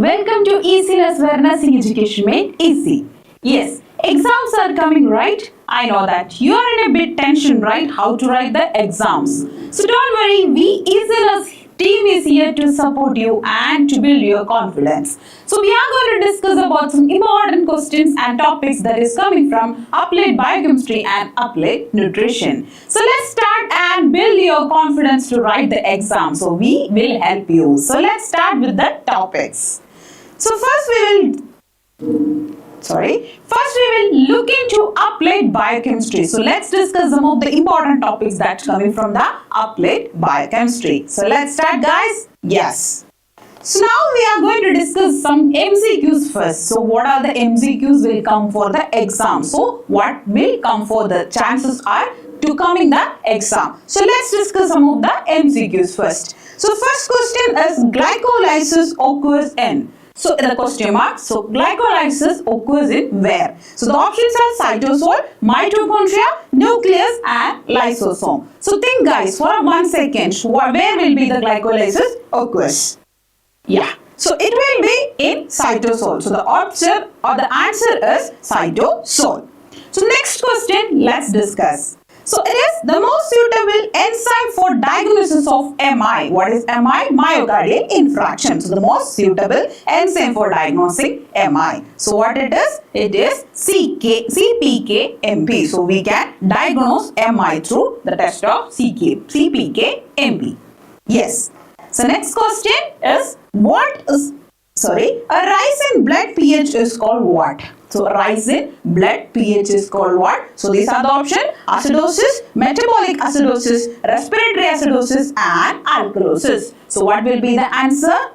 Welcome to Easy Awareness in Education Made Easy. Yes, exams are coming, right? I know that you are in a bit tension, right? How to write the exams. So don't worry, we Easy team is here to support you and to build your confidence. So we are going to discuss about some important questions and topics that is coming from Applied Biochemistry and Applied Nutrition. So let's start and build your confidence to write the exam. So we will help you. So let's start with the topics. So first we will look into Applied Biochemistry. So let's discuss some of the important topics that's coming from the Applied Biochemistry. So let's start, guys. Yes. So now we are going to discuss some MCQs first. So what are the MCQs will come for the exam? So what will come for the chances are to come in the exam? So let's discuss some of the MCQs first. So first question is glycolysis occurs in. So the question mark, so glycolysis occurs in where? So the options are cytosol, mitochondria, nucleus and lysosome. So think guys for 1 second, where will be the glycolysis occurs? Yeah, so it will be in cytosol. So the option or the answer is cytosol. So next question, let's discuss. So it is the most suitable enzyme for diagnosis of MI. What is MI? Myocardial infarction. So the most suitable enzyme for diagnosing MI. So what it is? It is CPK-MP. So we can diagnose MI through the test of CPK-MP. Yes. So next question is a rise in blood pH is called what? So rise in blood pH is called what? So these are the options: acidosis, metabolic acidosis, respiratory acidosis and alkalosis. So what will be the answer?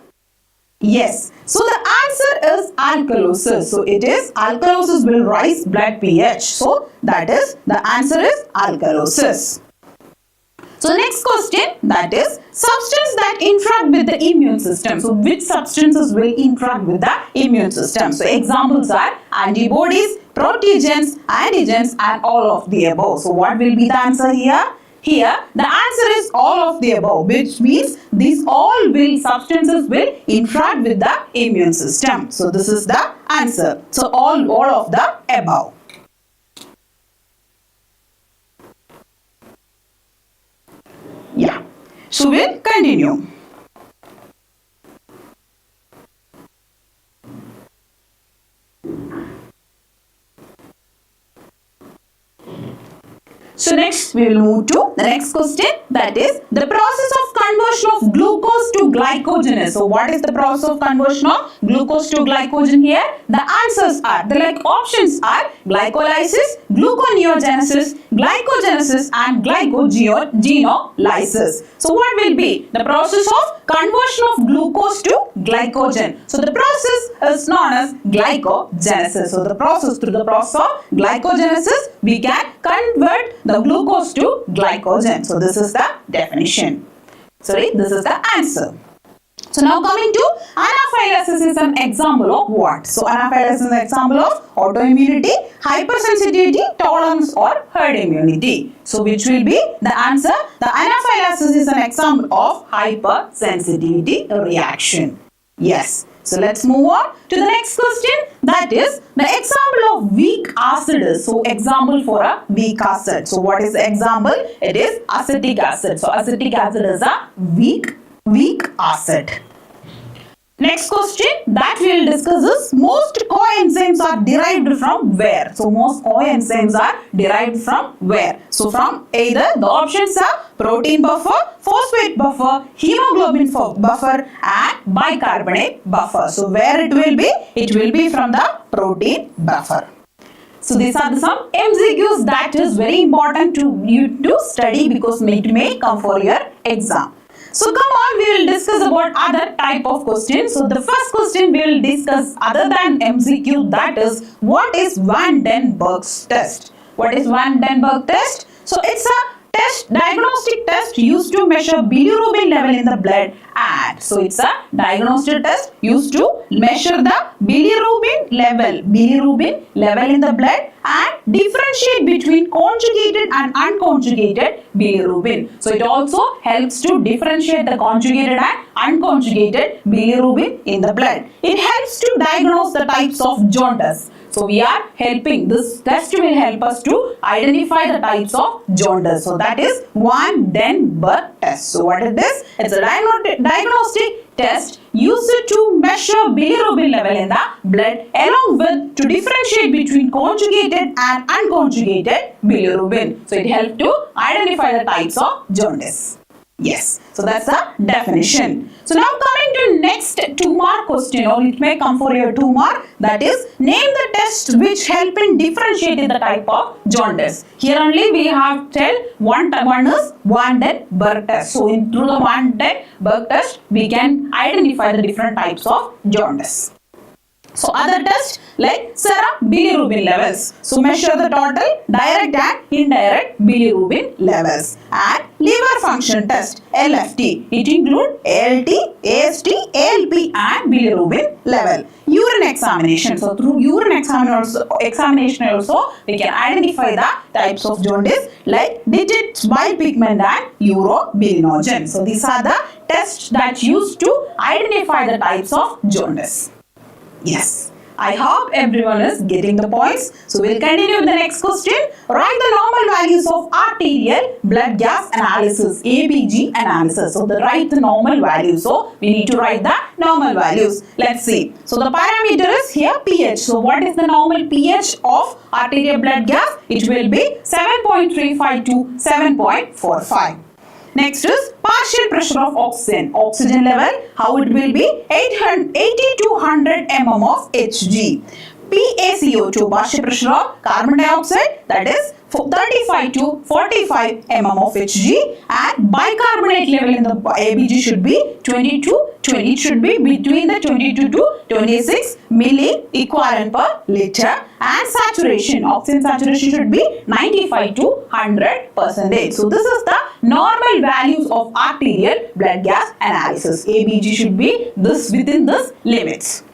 Yes. So the answer is alkalosis. So it is alkalosis will rise blood pH. So that is the answer is alkalosis. So next question, that is substance that interact with the immune system. So which substances will interact with the immune system? So examples are antibodies, proteogens, antigens and all of the above. So what will be the answer here? Here the answer is all of the above, which means these substances will interact with the immune system. So this is the answer. So all of the above. Yeah, so we'll continue. So next we will move to the next question, that is the process of conversion of glucose to glycogen. So what is the process of conversion of glucose to glycogen here? The answers are, the options are glycolysis, gluconeogenesis, glycogenesis and glycogenolysis. So what will be the process of conversion of glucose to glycogen? So the process is known as glycogenesis. So through the process of glycogenesis, we can convert the glucose to glycogen. So this is the definition. This is the answer. So now coming to anaphylaxis is an example of what? So anaphylaxis is an example of autoimmunity, hypersensitivity, tolerance or herd immunity. So which will be the answer? The anaphylaxis is an example of hypersensitivity reaction. Yes. So let's move on to the next question, that is the example of weak acid. So example for a weak acid. So what is the example? It is acetic acid. So acetic acid is a weak acid. Next question that we will discuss is most coenzymes are derived from where? So most coenzymes are derived from where? So from either the options are protein buffer, phosphate buffer, hemoglobin buffer and bicarbonate buffer. So where it will be? It will be from the protein buffer. So these are some MCQs that is very important to you to study because it may come for your exam. So come on, we will discuss about other type of questions. So the first question we will discuss other than MCQ, that is what is Van den Berg's test? What is Van den Berg test? So it's a diagnostic test used to measure bilirubin level in the blood and so it's a diagnostic test used to measure the bilirubin level in the blood and differentiate between conjugated and unconjugated bilirubin. So it also helps to differentiate the conjugated and unconjugated bilirubin in the blood. It helps to diagnose the types of jaundice. So we are helping, this test will help us to identify the types of jaundice. So that is Van Den Berg test. So what is this? It's a diagnostic test used to measure bilirubin level in the blood along with to differentiate between conjugated and unconjugated bilirubin. So it helps to identify the types of jaundice. Yes, so that's the definition. So now coming to next 2-mark question, or it may come for your 2-mark, that is name the test which help in differentiating the type of jaundice. Here only we have tell one is Van Den Berg test. So through the Van Den Berg test we can identify the different types of jaundice. So other tests like serum bilirubin levels. So measure the total direct and indirect bilirubin levels. And liver function test LFT. It includes ALT, AST, ALP and bilirubin level. Urine examination. So through urine examination also we can identify the types of jaundice like digit bile pigment and urobilinogen. So these are the tests that used to identify the types of jaundice. Yes, I hope everyone is getting the points. So we'll continue with the next question. Write the normal values of arterial blood gas analysis, ABG analysis. So write the normal values. So we need to write the normal values. Let's see. So the parameter is here pH. So what is the normal pH of arterial blood gas? It will be 7.35 to 7.45. Next is partial pressure of oxygen. Oxygen level, how it will be? 80 to 100 mm of Hg. PaCO2, partial pressure of carbon dioxide, that is 35 to 45 mm of Hg, and bicarbonate level in the ABG should be 20 to 20. It should be between the 22 to 26 milli equivalent per liter, and saturation, oxygen saturation should be 95 to 100%. So this is the normal values of arterial blood gas analysis. ABG should be this within this limits.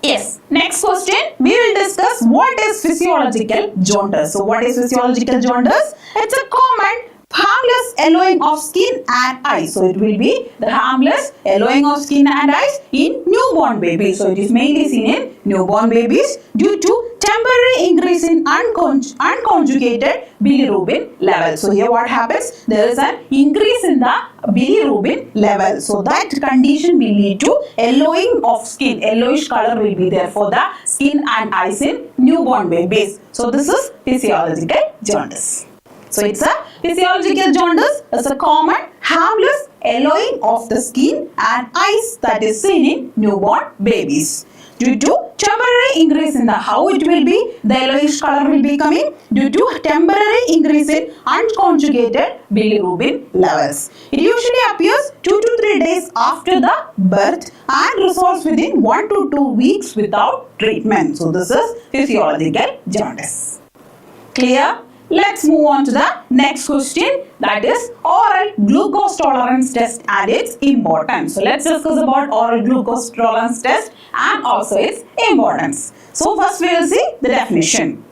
Yes, next question, we will discuss what is physiological jaundice. So what is physiological jaundice? It's a common harmless yellowing of skin and eyes. So it will be the harmless yellowing of skin and eyes in newborn babies. So it is mainly seen in newborn babies due to temporary increase in unconjugated bilirubin level. So here what happens? There is an increase in the bilirubin level. So that condition will lead to yellowing of skin. Yellowish color will be there for the skin and eyes in newborn babies. So this is physiological jaundice. So it's a physiological jaundice is a common harmless yellowing of the skin and eyes that is seen in newborn babies. Due to temporary increase in the how it will be, the yellowish color will be coming due to temporary increase in unconjugated bilirubin levels. It usually appears 2 to 3 days after the birth and resolves within 1 to 2 weeks without treatment. So this is physiological jaundice. Clear? Let's move on to the next question, that is oral glucose tolerance test and its importance. So let's discuss about oral glucose tolerance test and also its importance. So first we will see the definition.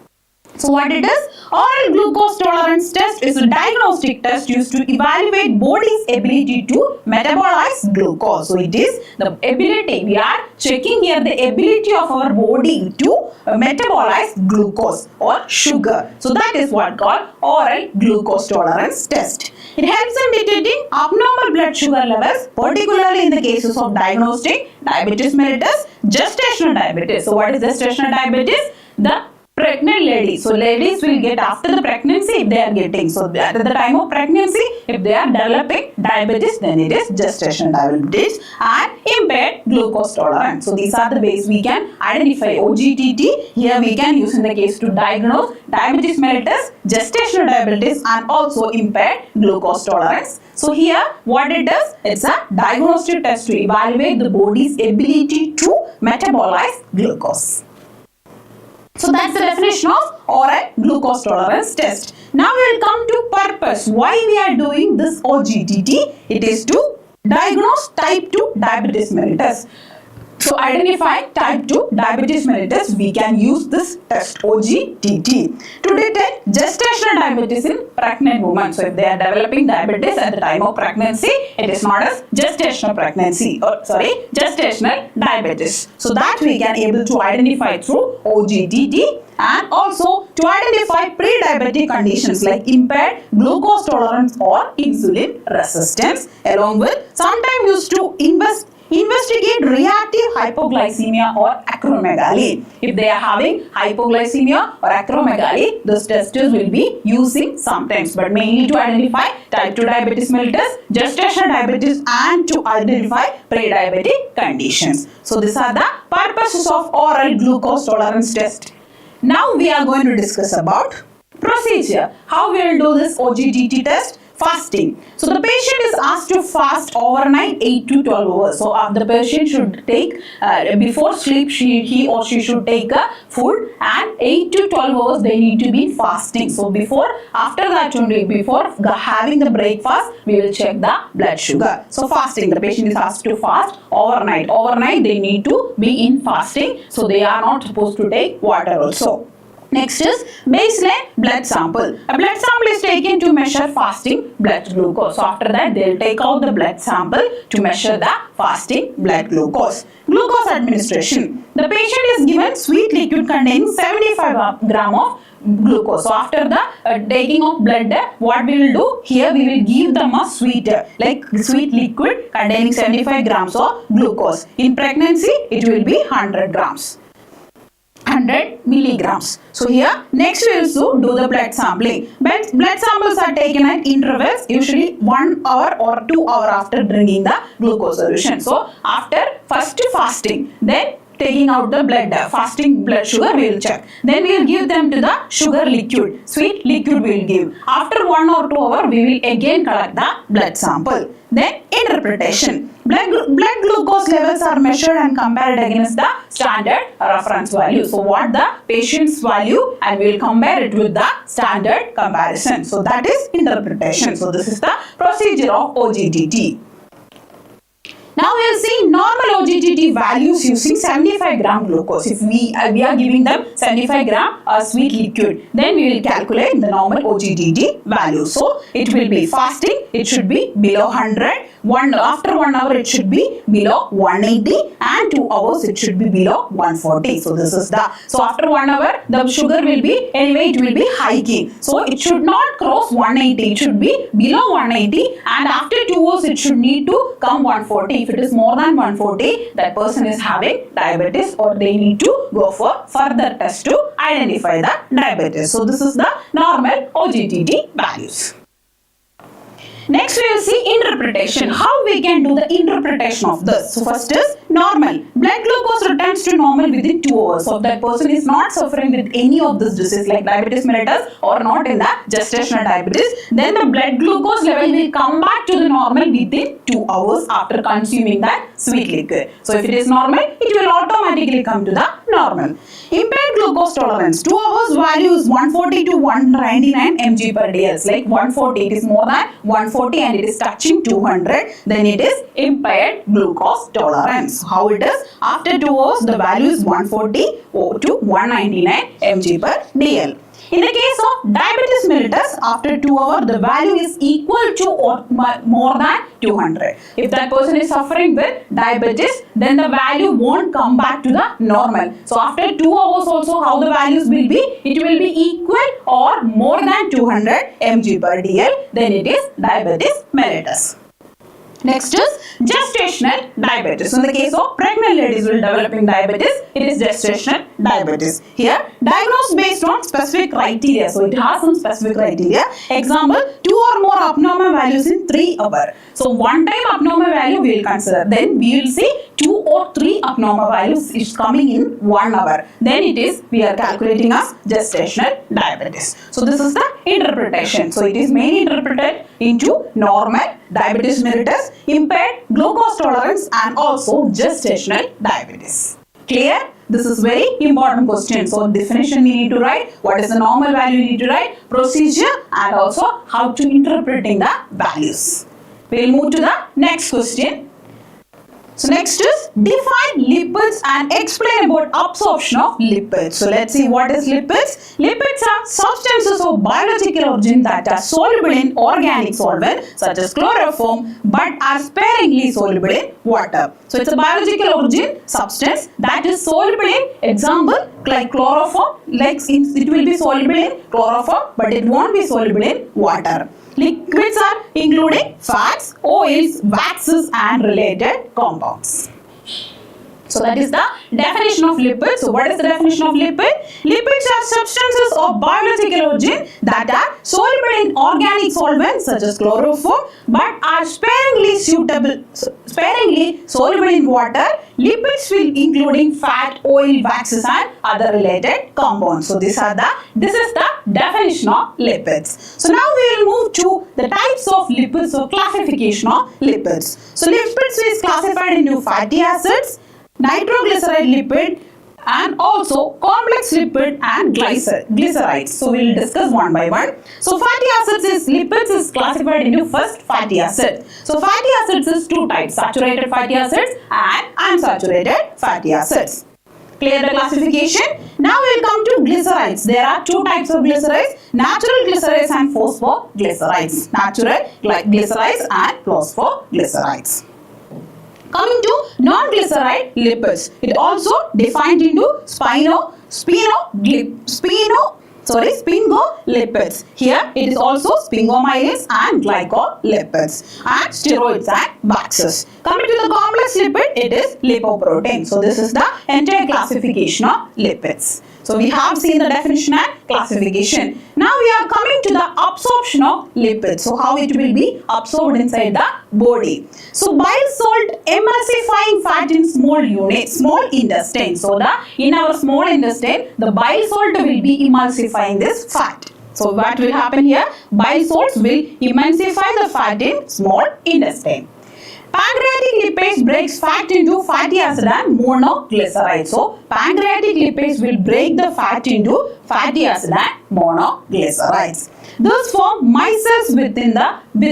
So what it is? Oral glucose tolerance test is a diagnostic test used to evaluate body's ability to metabolize glucose. So it is the ability, we are checking here the ability of our body to metabolize glucose or sugar. So that is what called oral glucose tolerance test. It helps in detecting abnormal blood sugar levels, particularly in the cases of diagnostic diabetes mellitus, gestational diabetes. So what is gestational diabetes? The pregnant ladies. So ladies will get after the pregnancy if they are getting. So at the time of pregnancy, if they are developing diabetes, then it is gestational diabetes and impaired glucose tolerance. So these are the ways we can identify OGTT. Here we can use in the case to diagnose diabetes mellitus, gestational diabetes and also impaired glucose tolerance. So here what it does, it's a diagnostic test to evaluate the body's ability to metabolize glucose. So that's the definition of oral glucose tolerance test. Now we will come to purpose. Why we are doing this OGTT? It is to diagnose type 2 diabetes mellitus. So identifying type 2 diabetes mellitus, we can use this test OGTT to detect gestational diabetes in pregnant women. So if they are developing diabetes at the time of pregnancy, it is not as gestational gestational diabetes. So that we can able to identify through OGTT, and also to identify pre-diabetic conditions like impaired glucose tolerance or insulin resistance, along with sometimes used to investigate reactive hypoglycemia or acromegaly. If they are having hypoglycemia or acromegaly, those testers will be using sometimes, but mainly to identify type 2 diabetes mellitus, gestational diabetes, and to identify pre-diabetic conditions. So these are the purposes of oral glucose tolerance test. Now we are going to discuss about procedure. How we will do this OGTT test? Fasting. So the patient is asked to fast overnight 8 to 12 hours. So the patient should take, before sleep, he or she should take a food, and 8 to 12 hours they need to be fasting. So after that only, before having the breakfast, we will check the blood sugar. So fasting, the patient is asked to fast overnight. Overnight they need to be in fasting. So they are not supposed to take water also. Next is baseline blood sample. A blood sample is taken to measure fasting blood glucose. So after that, they will take out the blood sample to measure the fasting blood glucose. Glucose administration. The patient is given sweet liquid containing 75 gram of glucose. So after the taking of blood, what we will do here, we will give them a sweet liquid containing 75 grams of glucose. In pregnancy, it will be 100 grams. 100 milligrams. So here next we will do the blood sampling. Blood samples are taken at intervals, usually 1 hour or 2 hours after drinking the glucose solution. So after first fasting, then taking out the fasting blood sugar we will check. Then we will give them to the sugar liquid, sweet liquid we will give. After 1 or 2 hours, we will again collect the blood sample. Then interpretation. Blood glucose levels are measured and compared against the standard reference value. So what the patient's value, and we will compare it with the standard comparison. So that is interpretation. So this is the procedure of OGTT. Now we will see normal OGTT values using 75 gram glucose. If we are giving them 75 gram sweet liquid, then we will calculate the normal OGTT value. So it will be fasting, it should be below 100. After 1 hour it should be below 180, and 2 hours it should be below 140. So this is so after 1 hour the sugar will be, anyway it will be hiking. So it should not cross 180, it should be below 180, and after 2 hours it should need to come 140. If it is more than 140, that person is having diabetes, or they need to go for further test to identify the diabetes. So this is the normal OGTT values. Next we will see interpretation. How we can do the interpretation of this. So first is normal. Blood glucose returns to normal within 2 hours. So if that person is not suffering with any of this disease like diabetes mellitus or not in the gestational diabetes, then the blood glucose level will come back to the normal within 2 hours after consuming that sweet liquid. So if it is normal, it will automatically come to the normal. Impaired glucose tolerance. 2 hours value is 140 to 199 mg per dl. Like 140, it is more than 140 and it is touching 200, then it is impaired glucose tolerance. How it is? After 2 hours, the value is 140 to 199 mg per dl. In the case of diabetes mellitus, after 2 hours, the value is equal to or more than 200. If that person is suffering with diabetes, then the value won't come back to the normal. So after 2 hours also, how the values will be? It will be equal or more than 200 mg per dl. Then it is diabetes mellitus. Next is gestational diabetes. In the case of pregnant ladies who are developing diabetes, it is gestational diabetes. Here, diagnosed based on specific criteria. So it has some specific criteria. Example, 2 or more abnormal values in 3 hours. So one time abnormal value we will consider. Then we will see 2 or 3 abnormal values is coming in 1 hour. Then it is, we are calculating as gestational diabetes. So this is the interpretation. So it is mainly interpreted into normal, diabetes mellitus, impaired glucose tolerance, and also gestational diabetes. Clear? This is very important question. So definition we need to write, what is the normal value we need to write, procedure, and also how to interpreting the values. We will move to the next question. So next is define lipids and explain about absorption of lipids. So let's see what is lipids. Lipids are substances of biological origin that are soluble in organic solvent such as chloroform but are sparingly soluble in water. So it's a biological origin substance that is soluble in, example like chloroform, it will be soluble in chloroform but it won't be soluble in water. Liquids are including fats, oils, waxes and related compounds. So that is the definition of lipids. So what is the definition of lipid? Lipids are substances of biological origin that are soluble in organic solvents such as chloroform but are sparingly soluble in water. Lipids will including fat, oil, waxes and other related compounds. So this is the definition of lipids. So now we will move to the types of lipids or classification of lipids. So lipids is classified into fatty acids, nitroglyceride lipid and also complex lipid and glycerides. So we will discuss one by one. So fatty acids lipids is classified into first fatty acid. So fatty acids is two types, saturated fatty acids and unsaturated fatty acids. Clear the classification? Now we will come to glycerides. There are two types of glycerides, natural glycerides and phosphoglycerides. Natural glycerides and phosphoglycerides. Coming to non-glyceride lipids, it also defined into sphingolipids. Here it is also sphingomyelins and glycolipids and steroids and waxes. Coming to the complex lipid, it is lipoproteins. So this is the entire classification of lipids. So we have seen the definition and classification. Now we are coming to the absorption of lipids. So how it will be absorbed inside the body. So bile salt emulsifying fat in small intestine. So in our small intestine, the bile salt will be emulsifying this fat. So what will happen here? Bile salts will emulsify the fat in small intestine. Pancreatic lipase breaks fat into fatty acid and monoglycerides. So pancreatic lipase will break the fat into fatty acid and monoglycerides. Thus form micelles with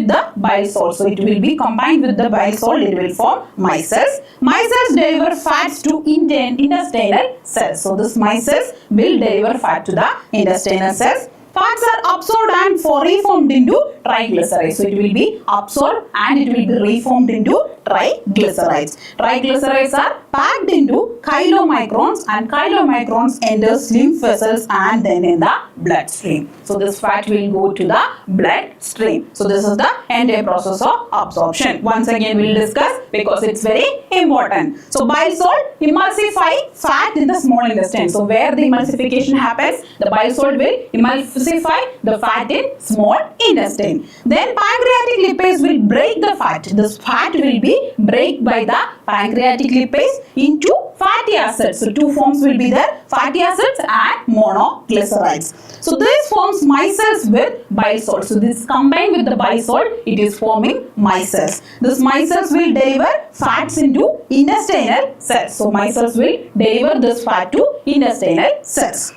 the bile salt. So it will be combined with the bile salt, it will form micelles. Micelles deliver fats to intestinal cells. So this micelles will deliver fat to the intestinal cells. Fats are absorbed and reformed into triglycerides. So it will be absorbed and it will be reformed into triglycerides. Triglycerides are packed into chylomicrons and chylomicrons enter lymph vessels and then in the bloodstream. So this fat will go to the bloodstream. So this is the entire process of absorption. Once again we will discuss because it's very important. So bile salt emulsify fat in the small intestine. So where the emulsification happens, the bile salt will emulsify the fat in small intestine. Then pancreatic lipase will break the fat. This fat will be break by the pancreatic lipase into fatty acids. So two forms will be there, fatty acids and monoglycerides. So this forms micelles with bile salt. So this combined with the bile salt, it is forming micelles. This micelles will deliver fats into intestinal cells. So micelles will deliver this fat to intestinal cells.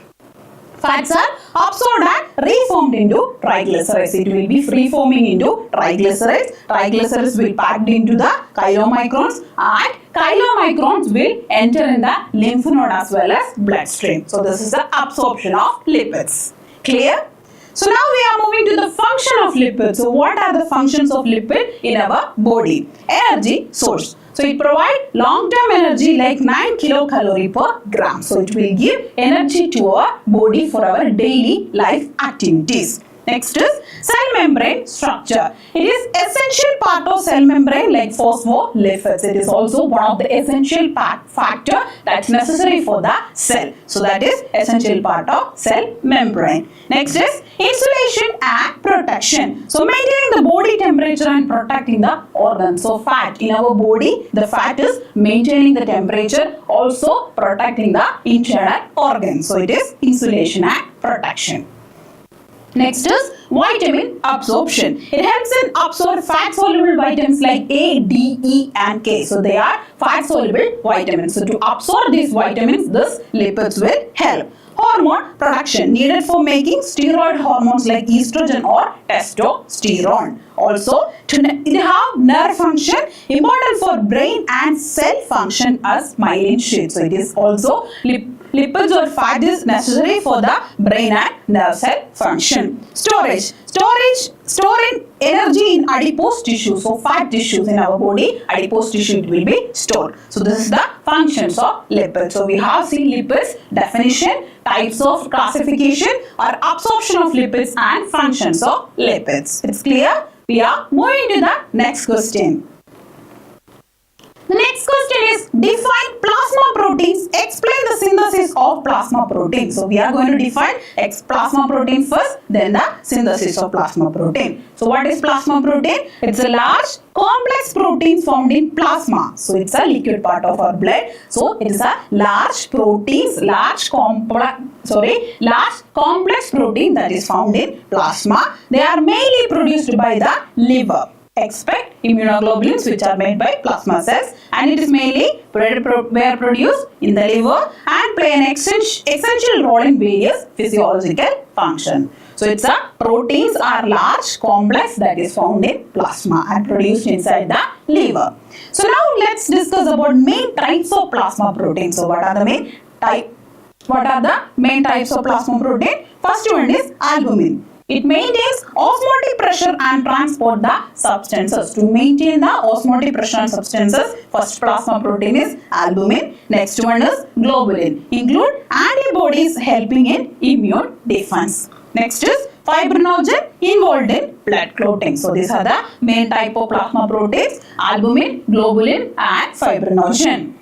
Fats are absorbed and reformed into triglycerides. It will be free forming into triglycerides. Triglycerides will packed into the chylomicrons and chylomicrons will enter in the lymph node as well as bloodstream. So this is the absorption of lipids. Clear? So now we are moving to the function of lipids. So what are the functions of lipid in our body? Energy source. So it provides long-term energy like 9 kilocalorie per gram. So it will give energy to our body for our daily life activities. Next is cell membrane structure. It is essential part of cell membrane like phospholipids. It is also one of the essential factor that's necessary for the cell. So that is essential part of cell membrane. Next is insulation and protection. So maintaining the body temperature and protecting the organs. So fat in our body, the fat is maintaining the temperature, also protecting the internal organs. So it is insulation and protection. Next is vitamin absorption. It helps in absorb fat-soluble vitamins like A, D, E and K. So they are fat-soluble vitamins. So to absorb these vitamins, this lipids will help. Hormone production needed for making steroid hormones like estrogen or testosterone. Also, it have nerve function important for brain and cell function as myelin sheath. So it is also lipids or fat is necessary for the brain and nerve cell function. Storing energy in adipose tissue. So fat tissues in our body, adipose tissue, it will be stored. So this is the functions of lipids. So we have seen lipids, definition, types of classification or absorption of lipids and functions of lipids. It's clear? We are moving to the next question. The next question is define plasma proteins. Explain the synthesis of plasma protein. So we are going to define plasma protein first, then the synthesis of plasma protein. So what is plasma protein? It's a large complex protein found in plasma. So it's a liquid part of our blood. So it is a large proteins, large complex protein that is found in plasma. They are mainly produced by the liver. Expect immunoglobulins which are made by plasma cells, and it is mainly produced in the liver and play an essential role in various physiological functions. So it's a proteins are large complex that is found in plasma and produced inside the liver. So now let's discuss about main types of plasma protein. So what are the main types of plasma protein? First one is albumin. It maintains osmotic pressure and transport the substances. To maintain the osmotic pressure and substances, first plasma protein is albumin. Next one is globulin. Include antibodies helping in immune defense. Next is fibrinogen involved in blood clotting. So these are the main type of plasma proteins: albumin, globulin and fibrinogen.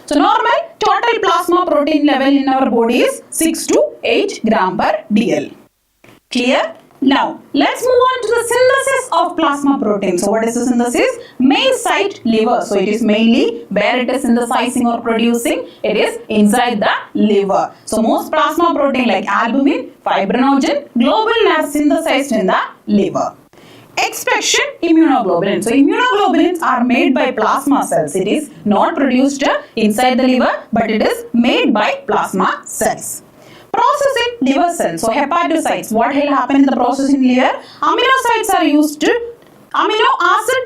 So normal total plasma protein level in our body is 6 to 8 gram per dl. Clear? Now let's move on to the synthesis of plasma protein. So what is the synthesis? Main site liver. So it is mainly where it is synthesizing or producing. It is inside the liver. So most plasma protein like albumin, fibrinogen, globulin are synthesized in the liver. Expression immunoglobulins. So immunoglobulins are made by plasma cells. It is not produced inside the liver, but it is made by plasma cells. Process in liver cells. So hepatocytes. What will happen in the process in liver? Amino acids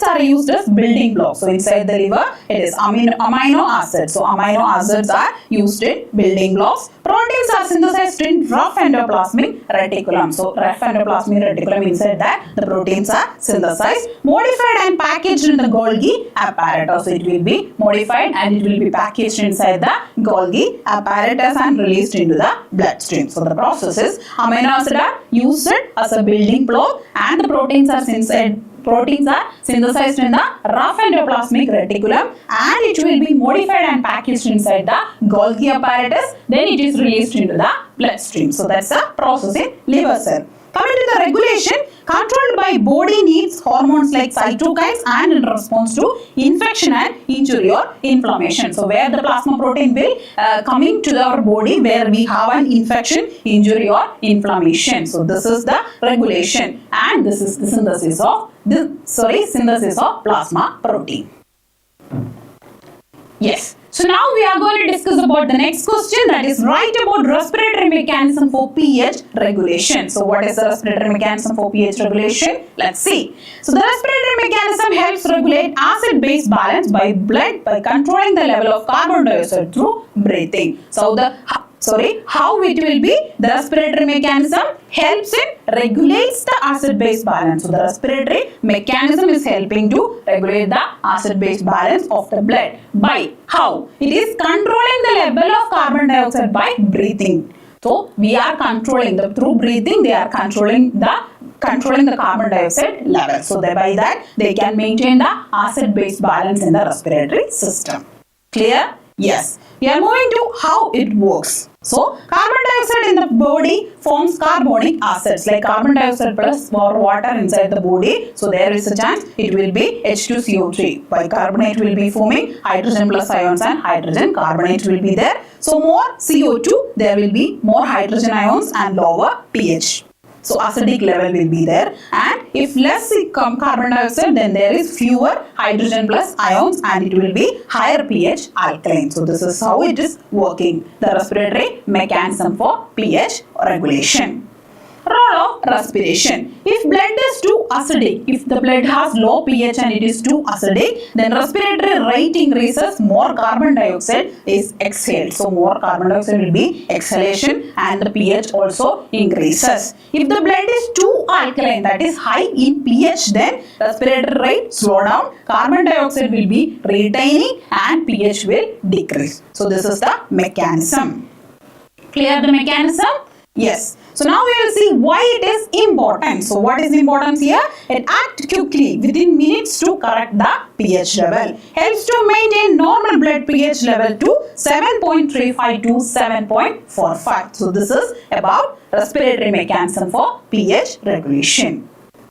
are used as building blocks. So inside the liver, it is amino acids. So amino acids are used in building blocks. Proteins are synthesized in rough endoplasmic reticulum. So rough endoplasmic reticulum, inside that the proteins are synthesized, modified and packaged in the Golgi apparatus. So it will be modified and it will be packaged inside the Golgi apparatus and released into the bloodstream. So the process is amino acids are used as a building block and the proteins are synthesized in the rough endoplasmic reticulum and it will be modified and packaged inside the Golgi apparatus. Then it is released into the bloodstream. So that's the process in liver cell. Coming to the regulation, controlled by body needs hormones like cytokines and in response to infection and injury or inflammation. So where the plasma protein will coming to our body where we have an infection, injury or inflammation. So this is the regulation and this is the synthesis of plasma protein. Yes. So now we are going to discuss about the next question, that is write about respiratory mechanism for pH regulation. So what is the respiratory mechanism for pH regulation? Let's see. So the respiratory mechanism helps regulate acid-base balance by blood by controlling the level of carbon dioxide through breathing. So how it will be? The respiratory mechanism helps in regulates the acid-base balance. So the respiratory mechanism is helping to regulate the acid-base balance of the blood. By how? It is controlling the level of carbon dioxide by breathing. So we are controlling through breathing. They are controlling the carbon dioxide level. So by that they can maintain the acid-base balance in the respiratory system. Clear? Yes. We are moving to how it works. So, carbon dioxide in the body forms carbonic acids like carbon dioxide plus water inside the body. So, there is a chance it will be H2CO3. Bicarbonate will be forming hydrogen plus ions and hydrogen carbonate will be there. So, more CO2, there will be more hydrogen ions and lower pH. so acidic level will be there, and if less carbon dioxide, then there is fewer hydrogen plus ions and it will be higher pH alkaline. So this is how it is working, the respiratory mechanism for pH regulation. Role of respiration. If blood is too acidic, if the blood has low pH and it is too acidic, then respiratory rate increases, more carbon dioxide is exhaled. So more carbon dioxide will be exhalation and the pH also increases. If the blood is too alkaline, that is high in pH, then respiratory rate slow down, carbon dioxide will be retaining and pH will decrease. So this is the mechanism. Clear the mechanism? Yes. So now we will see why it is important. So what is importance here? It acts quickly within minutes to correct the pH level. Helps to maintain normal blood pH level to 7.35 to 7.45. So this is about respiratory mechanism for pH regulation.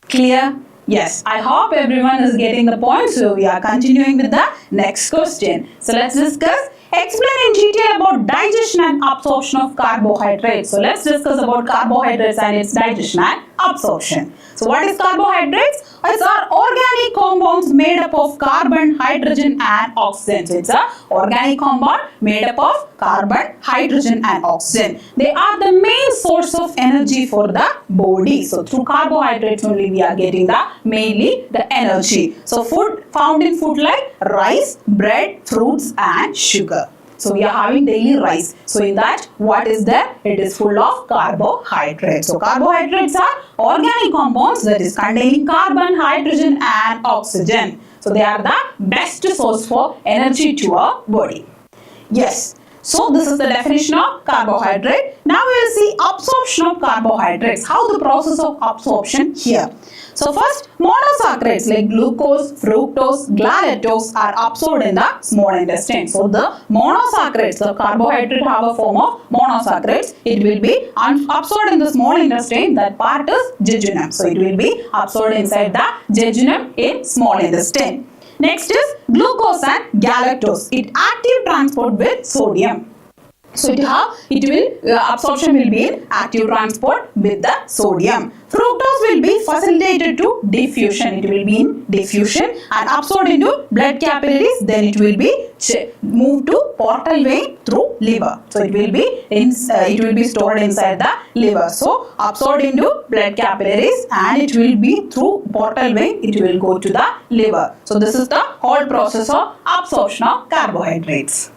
Clear? Yes, I hope everyone is getting the point. So we are continuing with the next question. So let's discuss. Explain in detail about digestion and absorption of carbohydrates. So let's discuss about carbohydrates and its digestion and absorption. So what is carbohydrates? It's our organic compounds made up of carbon, hydrogen and oxygen. So it's an organic compound made up of carbon, hydrogen and oxygen. They are the main source of energy for the body. So through carbohydrates only we are getting the mainly the energy. So food found in food like rice, bread, fruits and sugar. So we are having daily rice. So in that, what is there? It is full of carbohydrates. So carbohydrates are organic compounds that is containing carbon, hydrogen and oxygen. So they are the best source for energy to our body. Yes. So this is the definition of carbohydrate. Now we will see absorption of carbohydrates. How the process of absorption here. So first, monosaccharides like glucose, fructose, galactose are absorbed in the small intestine. So the monosaccharides, the carbohydrate have a form of monosaccharides. It will be absorbed in the small intestine. That part is jejunum. So it will be absorbed inside the jejunum in small intestine. Next is glucose and galactose. It active transport with sodium. So absorption will be in active transport with the sodium. Fructose will be facilitated to diffusion. It will be in diffusion and absorbed into blood capillaries. Then it will be moved to portal vein through liver. So it will be stored inside the liver. So absorbed into blood capillaries and it will be through portal vein. It will go to the liver. So this is the whole process of absorption of carbohydrates.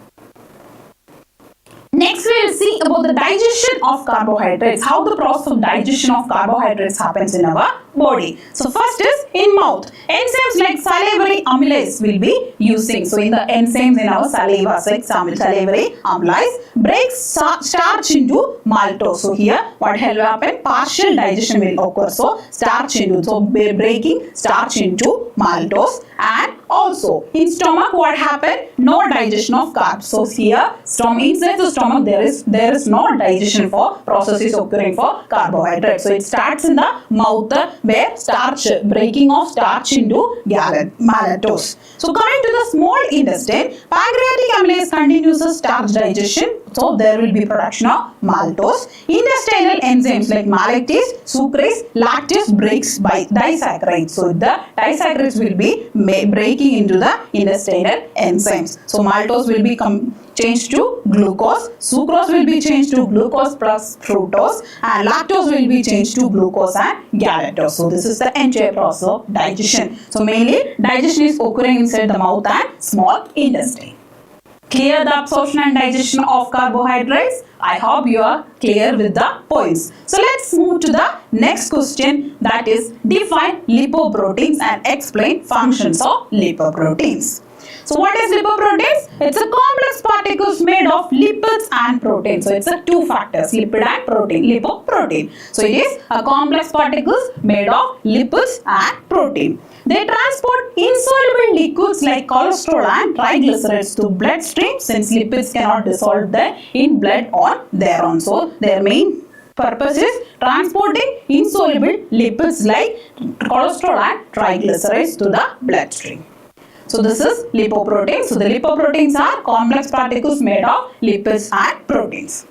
Next we will see about the digestion of carbohydrates, how the process of digestion of carbohydrates happens in our body. So first is in mouth. Enzymes like salivary amylase will be using. So in the enzymes in our saliva, so example salivary amylase breaks starch into maltose. So here what will happen? Partial digestion will occur. So breaking starch into maltose. And also in stomach what happened? No digestion of carbs. So here inside the stomach there is no digestion for processes occurring for carbohydrates. So it starts in the mouth where breaking of starch into maltose. So coming to the small intestine, pancreatic amylase continues the starch digestion. So there will be production of maltose. Intestinal enzymes like malactase, sucrase, lactase breaks by disaccharides. So the disaccharides will be breaking into the intestinal enzymes. So maltose will be changed to glucose, sucrose will be changed to glucose plus fructose, and lactose will be changed to glucose and galactose. So this is the entire process of digestion. So mainly digestion is occurring inside the mouth and small intestine. Clear the absorption and digestion of carbohydrates? I hope you are clear with the points. So let's move to the next question, that is define lipoproteins and explain functions of lipoproteins. So what is lipoproteins? It's a complex particles made of lipids and proteins. So it's a two factors, lipid and protein, lipoprotein. So it is a complex particles made of lipids and protein. They transport insoluble liquids like cholesterol and triglycerides to bloodstream since lipids cannot dissolve them in blood on their own. So their main purpose is transporting insoluble lipids like cholesterol and triglycerides to the bloodstream. So this is lipoproteins. So the lipoproteins are complex particles made of lipids and proteins.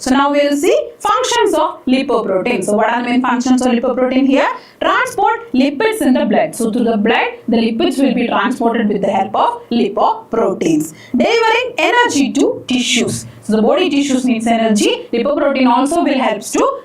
So now we will see functions of lipoprotein. So what are the main functions of lipoprotein here? Transport lipids in the blood. So through the blood, the lipids will be transported with the help of lipoproteins. Delivering energy to tissues. So the body tissues needs energy. Lipoprotein also will help to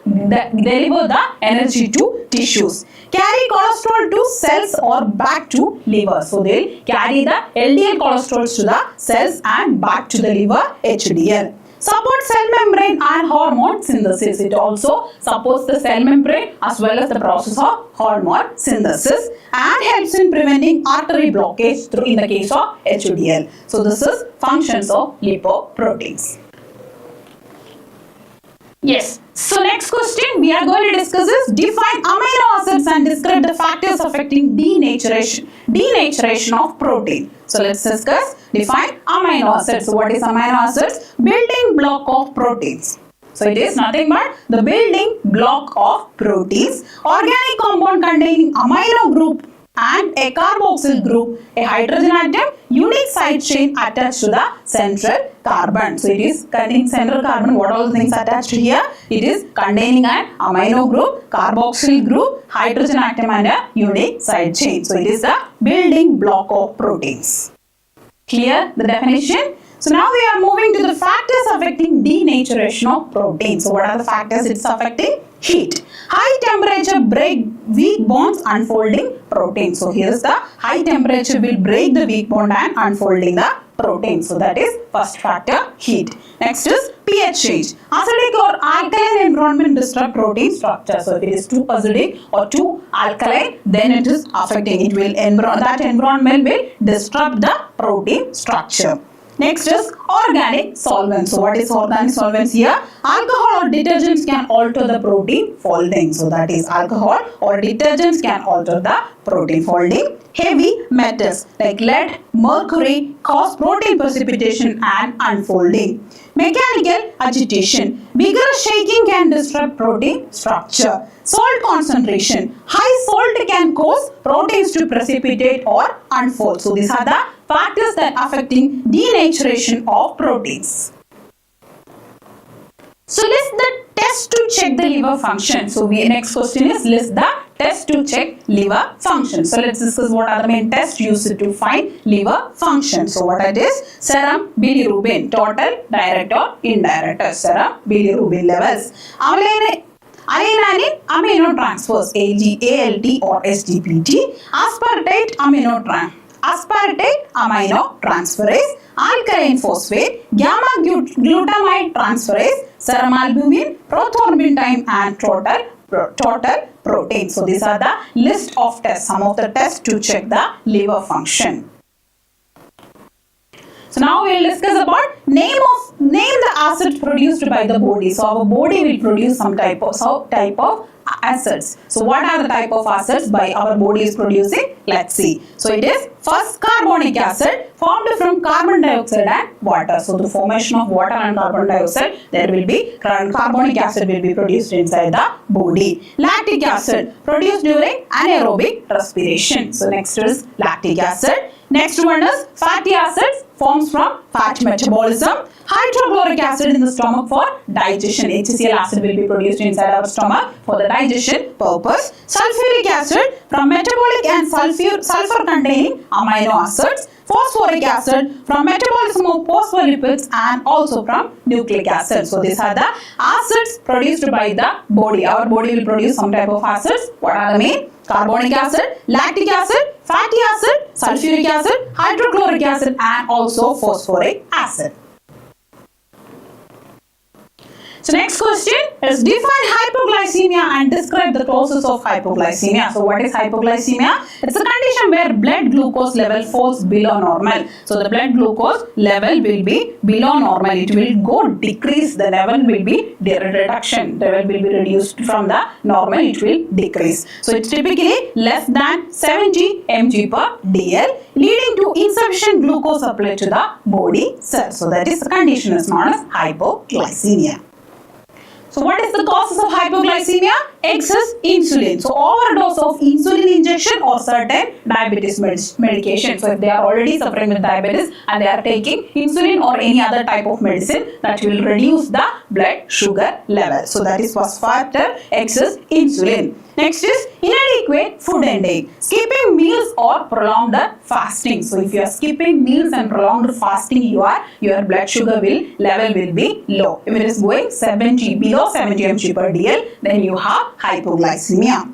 deliver the energy to tissues. Carry cholesterol to cells or back to liver. So they will carry the LDL cholesterol to the cells and back to the liver, HDL. Support cell membrane and hormone synthesis. It also supports the cell membrane as well as the process of hormone synthesis and helps in preventing artery blockage in the case of HDL. So this is functions of lipoproteins. Yes. So next question we are going to discuss is define amino acids and describe the factors affecting denaturation of protein. So let's discuss define amino acids. So what is amino acids? Building block of proteins. So it is nothing but the building block of proteins. Organic compound containing amino group and a carboxyl group, a hydrogen atom, unique side chain attached to the central carbon. So it is containing central carbon. What all the things attached here? It is containing an amino group, carboxyl group, hydrogen atom and a unique side chain. So it is the building block of proteins. Clear the definition? So now we are moving to the factors affecting denaturation of protein. So what are the factors it's affecting? Heat. High temperature break weak bonds unfolding protein. So here is the high temperature will break the weak bond and unfolding the protein. So that is first factor, heat. Next is pH change. Acidic or alkaline environment disrupt protein structure. So if it is too acidic or too alkaline, then it is affecting. It will that environment will disrupt the protein structure. Next is organic solvents. So what is organic solvents here? Alcohol or detergents can alter the protein folding. So that is alcohol or detergents can alter the protein folding. Heavy metals like lead, mercury cause protein precipitation and unfolding. Mechanical agitation. Vigorous shaking can disrupt protein structure. Salt concentration. High salt can cause proteins to precipitate or unfold. So these are the factors that affecting denaturation of proteins. So list the test to check the liver function. So next question is list the test to check liver function. So let's discuss what are the main tests used to find liver function. So what it is? Serum bilirubin, total, direct or indirect. Serum bilirubin levels. Alanine amino transfers, ALT or SGPT. Aspartate amino transferase, alkaline phosphate, gamma glutamide transferase, serum albumin, prothrombin time and total protein. So these are the list of tests, some of the tests to check the liver function. So now we will discuss about name the acids produced by the body. So our body will produce some type of acids. So what are the type of acids by our body is producing? Let's see. So it is first carbonic acid formed from carbon dioxide and water. So the formation of water and carbon dioxide, there will be carbonic acid will be produced inside the body. Lactic acid produced during anaerobic respiration. So next is lactic acid. Next one is fatty acids forms from fat metabolism. Hydrochloric acid in the stomach for digestion. HCl acid will be produced inside our stomach for the digestion purpose. Sulfuric acid from metabolic and sulfur containing amino acids. Phosphoric acid from metabolism of phospholipids and also from nucleic acid. So these are the acids produced by the body. Our body will produce some type of acids. What are the main? Carbonic acid, lactic acid, fatty acid, sulfuric acid, hydrochloric acid and also phosphoric acid. So next question is define hypoglycemia and describe the causes of hypoglycemia. So what is hypoglycemia? It's a condition where blood glucose level falls below normal. So the blood glucose level will be below normal. It will go decrease. The level will be reduction. The level will be reduced from the normal. It will decrease. So it's typically less than 70 mg per dl, leading to insufficient glucose supply to the body cells. So that is the condition is known as hypoglycemia. So what is the causes of hypoglycemia? Excess insulin. So overdose of insulin injection or certain diabetes medication. So if they are already suffering with diabetes and they are taking insulin or any other type of medicine, that will reduce the blood sugar level. So that is first factor, excess insulin. Next is inadequate food intake. Skipping meals or prolonged fasting. So if you are skipping meals and prolonged fasting, your blood sugar level will be low. If it is going below 70 mg per dl, then you have hypoglycemia.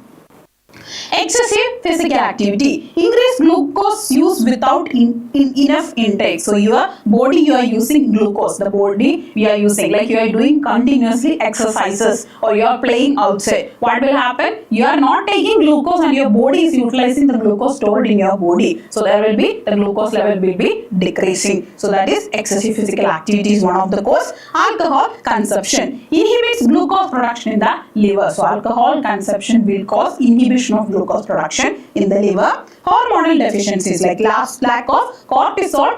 Excessive physical activity. Increased glucose use without enough intake. So your body, you are using glucose. The body we are using, like you are doing continuously exercises or you are playing outside. What will happen? You are not taking glucose and your body is utilizing the glucose stored in your body. So there will be, the glucose level will be decreasing. So that is excessive physical activity is one of the cause. Alcohol consumption inhibits glucose production in the liver. So alcohol consumption will cause inhibition of glucose production in the liver. Hormonal deficiencies like lack of cortisol,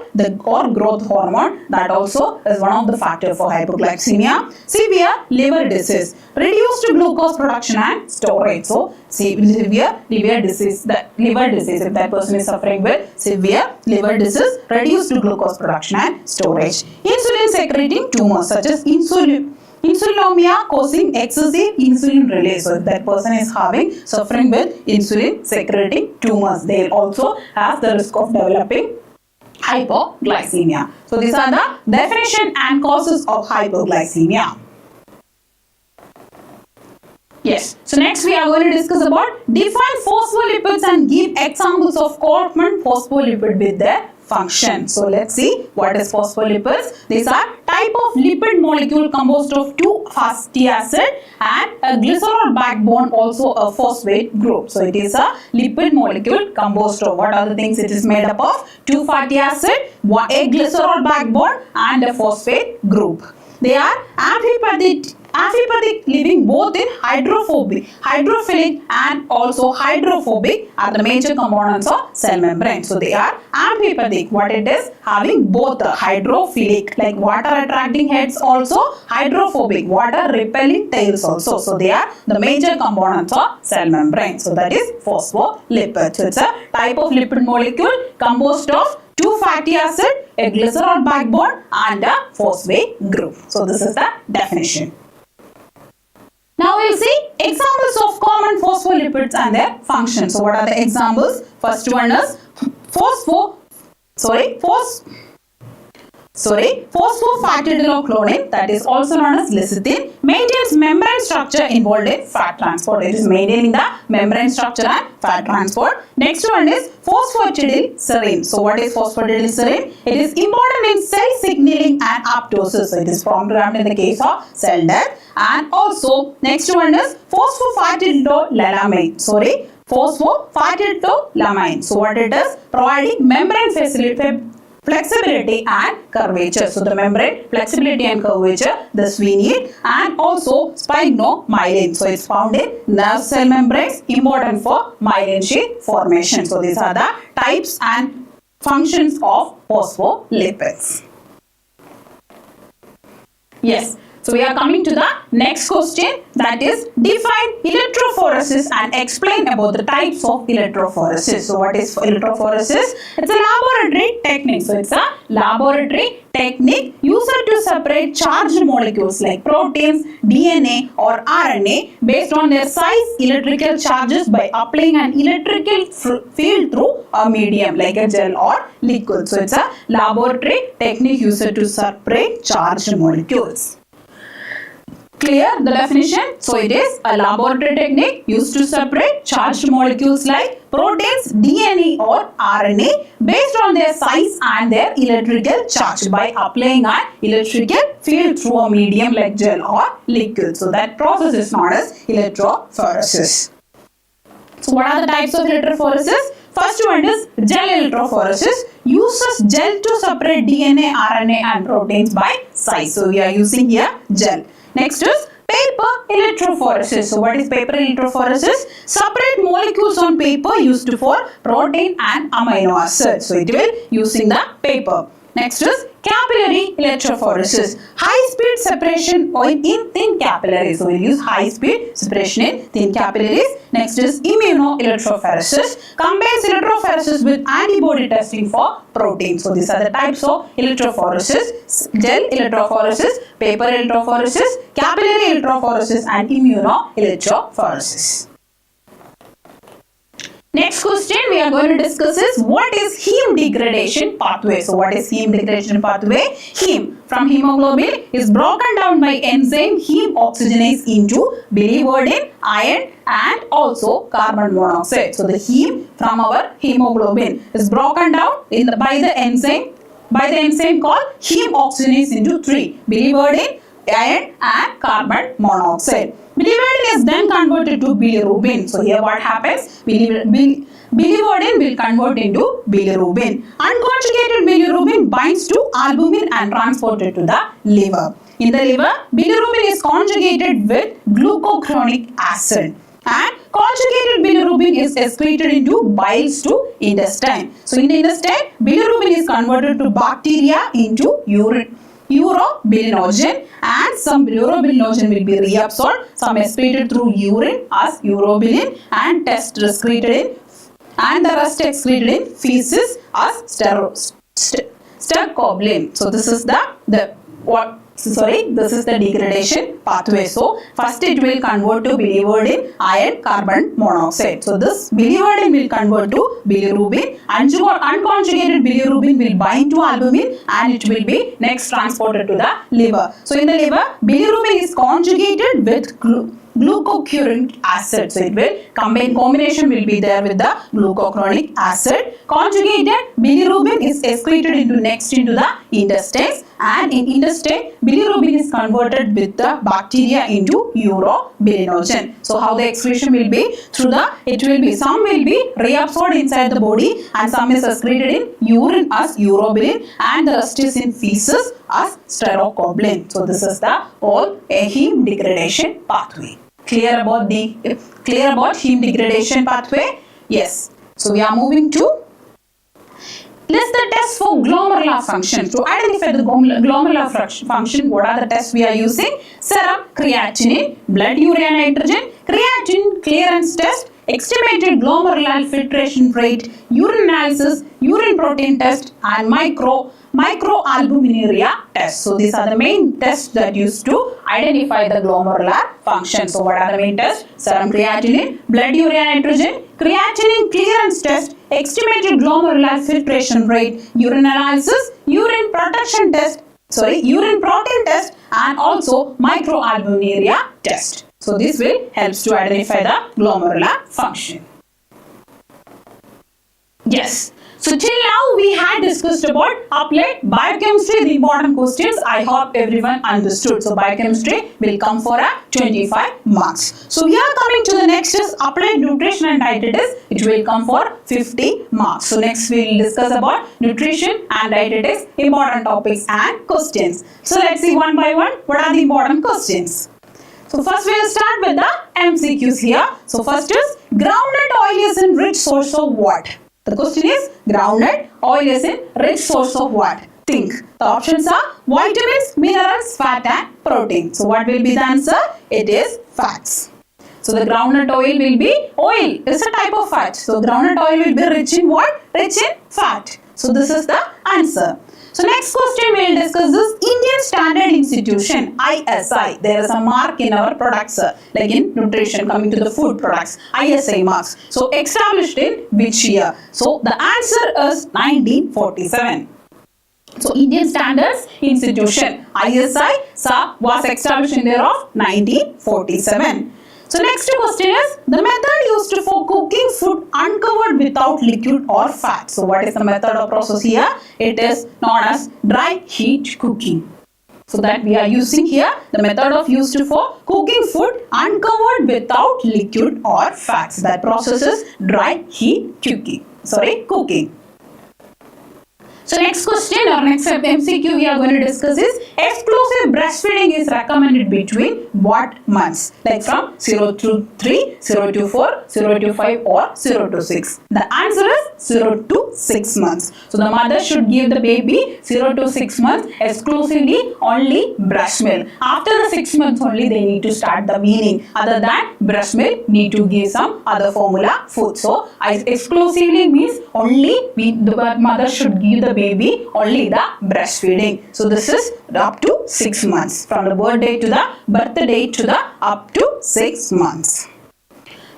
or growth hormone, that also is one of the factors for hypoglycemia. Severe liver disease, reduced glucose production and storage. So severe liver disease, if that person is suffering with severe liver disease, reduced glucose production and storage. Insulin secreting tumors such as insulinomia causing excessive insulin release. So if that person is suffering with insulin secreting tumors, they also have the risk of developing hypoglycemia. So these are the definition and causes of hypoglycemia. Yes. So next we are going to discuss about define phospholipids and give examples of common phospholipid with their function. So let's see what is phospholipids. These are type of lipid molecule composed of two fatty acid and a glycerol backbone, also a phosphate group. So it is a lipid molecule composed of, what are the things it is made up of? Two fatty acid, a glycerol backbone and a phosphate group. They are amphipathic, living both in hydrophilic and also hydrophobic are the major components of cell membrane. So they are amphipathic. What it is? Having both hydrophilic, like water attracting heads, also hydrophobic, water repelling tails also. So they are the major components of cell membrane. So that is phospholipid. So it's a type of lipid molecule composed of two fatty acid, a glycerol backbone and a phosphate group. So this is the definition. Now we will see examples of common phospholipids and their functions. So what are the examples? First one is phosphofatidylochlorine, that is also known as lecithin, maintains membrane structure involved in fat transport. It is maintaining the membrane structure and fat transport. Next one is phosphatidylserine. So what is phosphatidylserine? It is important in cell signaling and apoptosis. So it is programmed in the case of cell death. And also next one is phosphatidylamine. Phosphatidylamine. So what it is? Providing membrane flexibility and curvature. So the membrane flexibility and curvature, this we need. And also sphygmomyelin. So it's found in nerve cell membranes, important for myelin sheath formation. So these are the types and functions of phospholipids. Yes. So we are coming to the next question, that is define electrophoresis and explain about the types of electrophoresis. So what is electrophoresis? It's a laboratory technique. So it's a laboratory technique used to separate charged molecules like proteins, DNA or RNA based on their size, electrical charges by applying an electrical field through a medium like a gel or liquid. So it's a laboratory technique used to separate charged molecules. Clear the definition? So it is a laboratory technique used to separate charged molecules like proteins, DNA or RNA based on their size and their electrical charge by applying an electrical field through a medium like gel or liquid. So that process is known as electrophoresis. So what are the types of electrophoresis? First one is gel electrophoresis, uses gel to separate DNA, RNA and proteins by size. So we are using here gel. Next is paper electrophoresis. So what is paper electrophoresis? Separate molecules on paper used for protein and amino acids. So it will using the paper. Next is capillary electrophoresis. High speed separation in thin capillaries. So we use high speed separation in thin capillaries. Next is immunoelectrophoresis. Combines electrophoresis with antibody testing for protein. So these are the types of electrophoresis: gel electrophoresis, paper electrophoresis, capillary electrophoresis, and immunoelectrophoresis. Next question we are going to discuss is what is heme degradation pathway. So what is heme degradation pathway? Heme from hemoglobin is broken down by enzyme heme oxygenase into biliverdin, iron and also carbon monoxide. So the heme from our hemoglobin is broken down by the enzyme called heme oxygenase into 3: biliverdin, iron and carbon monoxide. Biliverdin is then converted to bilirubin. So here what happens? Biliverdin will convert into bilirubin. Unconjugated bilirubin binds to albumin and transported to the liver. In the liver, bilirubin is conjugated with glucuronic acid. And conjugated bilirubin is excreted into biles to intestine. So in the intestine, bilirubin is converted to bacteria into urobilinogen, and some urobilinogen will be reabsorbed, some excreted through urine as urobilin and rest excreted in, and the rest excreted in feces as stercobilin. So this is this is the degradation pathway. So first it will convert to biliverdin, iron, carbon monoxide. So this biliverdin will convert to bilirubin, unconjugated bilirubin will bind to albumin and it will be next transported to the liver. So in the liver, bilirubin is conjugated with glucuronic acid. So it will combination will be there with the glucuronic acid. Conjugated bilirubin is excreted into the intestines, and in intestine bilirubin is converted with the bacteria into urobilinogen. So how the excretion will be? Some will be reabsorbed inside the body and some is excreted in urine as urobilin and the rest is in feces as stercobilin. So this is the whole heme degradation pathway. Clear about heme degradation pathway? Yes. So we are moving to list the tests for glomerular function. To identify the glomerular function, what are the tests we are using? Serum creatinine, blood urea nitrogen, creatinine clearance test, estimated glomerular filtration rate, urine analysis, urine protein test, and microalbuminuria test. So these are the main tests that used to identify the glomerular function. So what are the main tests? Serum creatinine, blood urea nitrogen, creatinine clearance test, estimated glomerular filtration rate, urine analysis, urine protein test, and also microalbuminuria test. So this will helps to identify the glomerular function. Yes. So till now we had discussed about applied biochemistry, the important questions. I hope everyone understood. So biochemistry will come for a 25 marks. So we are coming to the next is applied nutrition and dietetics, which will come for 50 marks. So next we will discuss about nutrition and dietetics, important topics and questions. So let's see one by one what are the important questions. So first we will start with the MCQs here. So first is groundnut oil is a rich source of what? The question is groundnut oil is a rich source of what? Think. The options are vitamins, minerals, fat and protein. So what will be the answer? It is fats. So the groundnut oil will be oil. It's a type of fat. So groundnut oil will be rich in what? Rich in fat. So this is the answer. So next question we will discuss is Indian Standard Institution, ISI. There is a mark in our products, like in nutrition, coming to the food products, ISI marks. So established in which year? So the answer is 1947. So Indian Standards Institution, ISI, was established in the year of 1947. So next question is the method used for cooking food uncovered without liquid or fat. So what is the method or process here? It is known as dry heat cooking. So that we are using here the method of used for cooking food uncovered without liquid or fat. So that process is dry heat cooking. So next question or next MCQ we are going to discuss is exclusive breastfeeding is recommended between what months? Like from 0 to 3, 0 to 4, 0 to 5 or 0 to 6. The answer is 0 to 6 months. So the mother should give the baby 0 to 6 months exclusively only breast milk. After the 6 months only they need to start the weaning. Other than breast milk need to give some other formula food. So exclusively means only the mother should give the baby only the breastfeeding. So this is up to 6 months from the birth date to the birth date to the up to 6 months.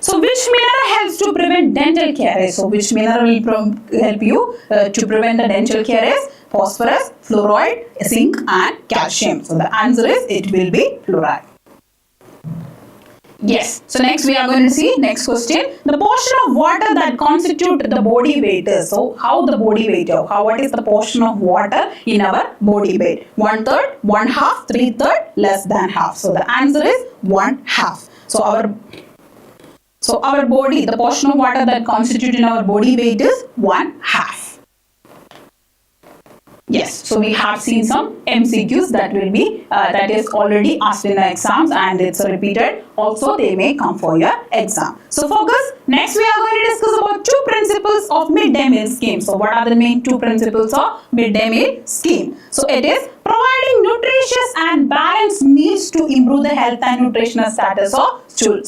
So which mineral helps to prevent dental caries? So which mineral will help you to prevent the dental caries? Phosphorus, fluoride, zinc and calcium. So the answer is it will be fluoride. Yes. So next we are going to see next question. The portion of water that constitute the body weight is. So how the body weight? What is the portion of water in our body weight? 1/3, 1/2, 3/3, less than half. So the answer is 1/2. So our body, the portion of water that constitute in our body weight is 1/2. Yes, so we have seen some MCQs that will be that is already asked in the exams and it's repeated. Also, they may come for your exam. So focus. Next, we are going to discuss about two principles of midday meal scheme. So what are the main two principles of midday meal scheme? So it is providing nutritious and balanced meals to improve the health and nutritional status of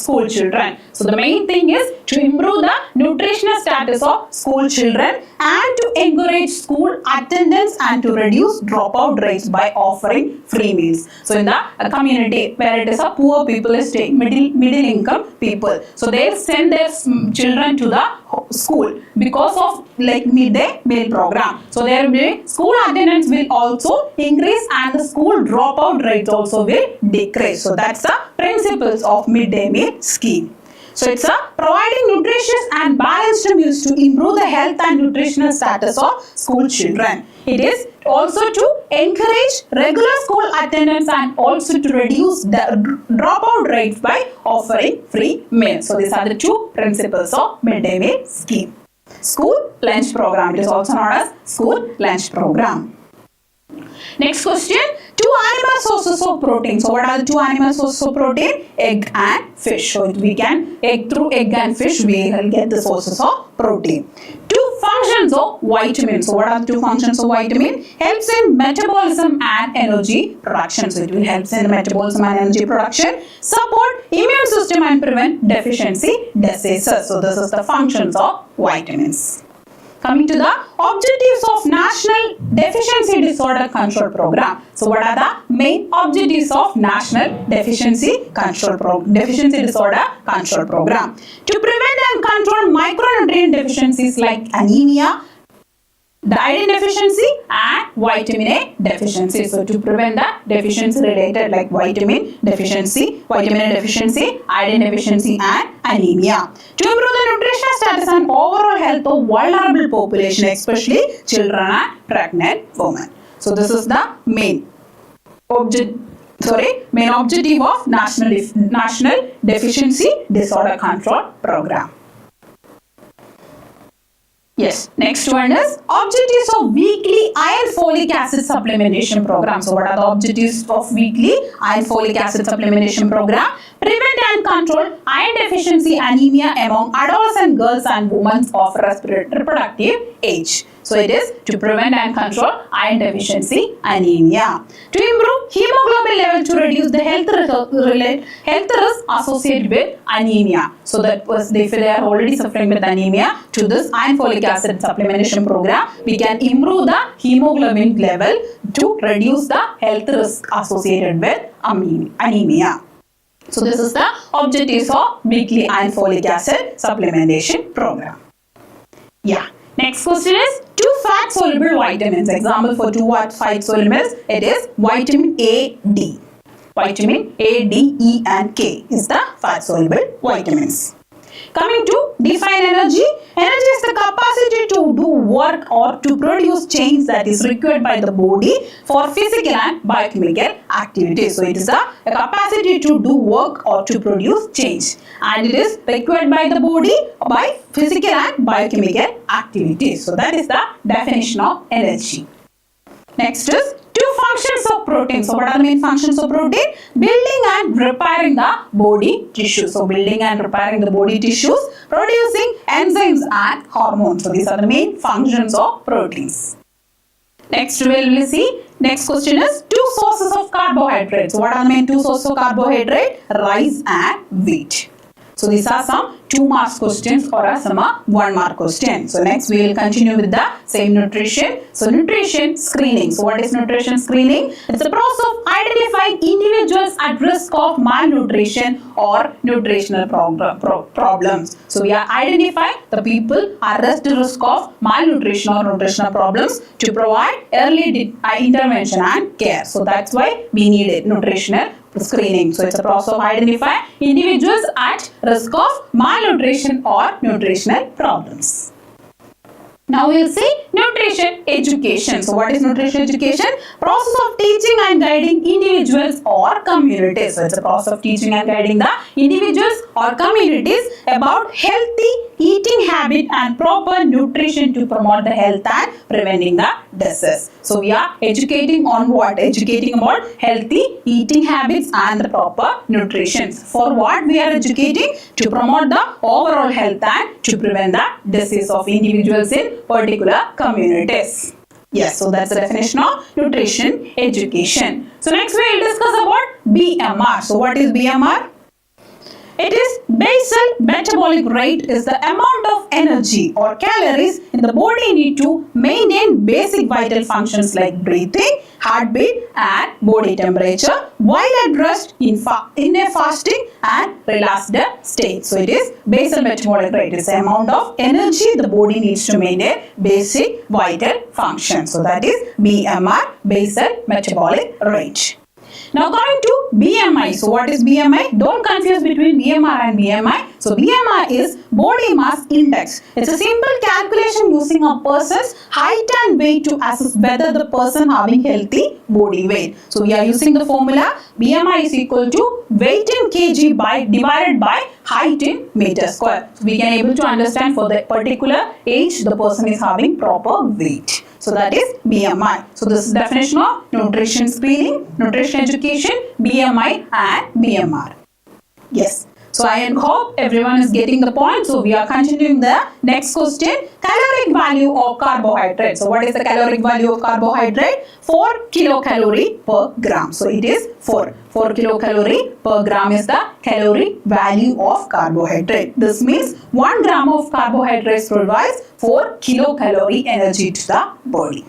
school children. So the main thing is to improve the nutritional status of school children and to encourage school attendance and to reduce dropout rates by offering free meals. So in the community where it is a poor people is staying, middle income people, so they send their children to the school because of like midday meal program. So there will be school attendance will also increase and the school dropout rates also will decrease. So that's the principles of midday meal scheme. So it's a providing nutritious and balanced meals to improve the health and nutritional status of school children. It is also to encourage regular school attendance and also to reduce the dropout rates by offering free meals. So these are the two principles of midday meal scheme. School lunch program. It is also known as school lunch program. Next question. Two animal sources of protein. So what are the two animal sources of protein? Egg and fish. So we can through egg and fish we will get the sources of protein. Two functions of vitamin. So what are the two functions of vitamin? Helps in metabolism and energy production. So it will help in metabolism and energy production. Support immune system and prevent deficiency diseases. So this is the functions of vitamins. Coming to the objectives of National Deficiency Disorder Control Program. So what are the main objectives of National Deficiency Disorder Control Program? To prevent and control micronutrient deficiencies like anemia, the iodine deficiency and vitamin A deficiency. So to prevent the deficiency related like vitamin A deficiency, iodine deficiency and anemia. To improve the nutritional status and overall health of vulnerable population, especially children and pregnant women. So this is the main objective of National Deficiency Disorder Control Program. Yes, next one is objectives of weekly iron folic acid supplementation program. So what are the objectives of weekly iron folic acid supplementation program? Prevent and control iron deficiency anemia among adolescent girls and women of reproductive age. So it is to prevent and control iron deficiency anemia. To improve hemoglobin level to reduce the health risk associated with anemia. So that was if they are already suffering with anemia, to this iron folic acid supplementation program, we can improve the hemoglobin level to reduce the health risk associated with anemia. So this is the objectives of weekly iron folic acid supplementation program. Yeah. Next question is two fat soluble vitamins. Example for two fat solubles, it is vitamin A, D. Vitamin A, D, E and K is the fat soluble vitamins. Coming to define energy. Energy is the capacity to do work or to produce change that is required by the body for physical and biochemical activities. So it is the capacity to do work or to produce change, and it is required by the body by physical and biochemical activities. So that is the definition of energy. Next is two functions of protein. So what are the main functions of protein? Building and repairing the body tissues. So building and repairing the body tissues, producing enzymes and hormones. So these are the main functions of proteins. Next we will see. Next question is two sources of carbohydrates. So what are the main two sources of carbohydrate? Rice and wheat. So these are some 2 mark questions or some 1 mark question. So next we will continue with the same nutrition. So nutrition screening. So what is nutrition screening? It's a process of identifying individuals at risk of malnutrition or nutritional problems. So we are identifying the people at risk of malnutrition or nutritional problems to provide early intervention and care. So that's why we need it, nutritional screening. So it's a process of identifying individuals at risk of malnutrition or nutritional problems. Now we will see nutrition education. So what is nutrition education? Process of teaching and guiding individuals or communities. So it's a process of teaching and guiding the individuals or communities about healthy eating habit and proper nutrition to promote the health and preventing the disease. So we are educating on what? Educating about healthy eating habits and the proper nutrition. For what we are educating? To promote the overall health and to prevent the disease of individuals in particular communities. Yes, so that's the definition of nutrition education. So next we will discuss about BMR. So what is BMR? It is basal metabolic rate is the amount of energy or calories in the body need to maintain basic vital functions like breathing, heartbeat and body temperature while at rest in a fasting and relaxed state. So it is basal metabolic rate. It is the amount of energy the body needs to maintain basic vital functions. So that is BMR, basal metabolic rate. Now coming to BMI. So what is BMI? Don't confuse between BMR and BMI. So BMI is body mass index. It's a simple calculation using a person's height and weight to assess whether the person having healthy body weight. So we are using the formula BMI is equal to weight in kg divided by height in meter square. So we can able to understand for the particular age the person is having proper weight. So that is BMI. So this is definition of nutrition screening, nutrition education, BMI and BMR. Yes. So I hope everyone is getting the point. So we are continuing the next question. Caloric value of carbohydrate. So what is the caloric value of carbohydrate? 4 kilocalorie per gram. So it is 4 kilocalorie per gram is the caloric value of carbohydrate. This means 1 gram of carbohydrates provides 4 kilocalorie energy to the body.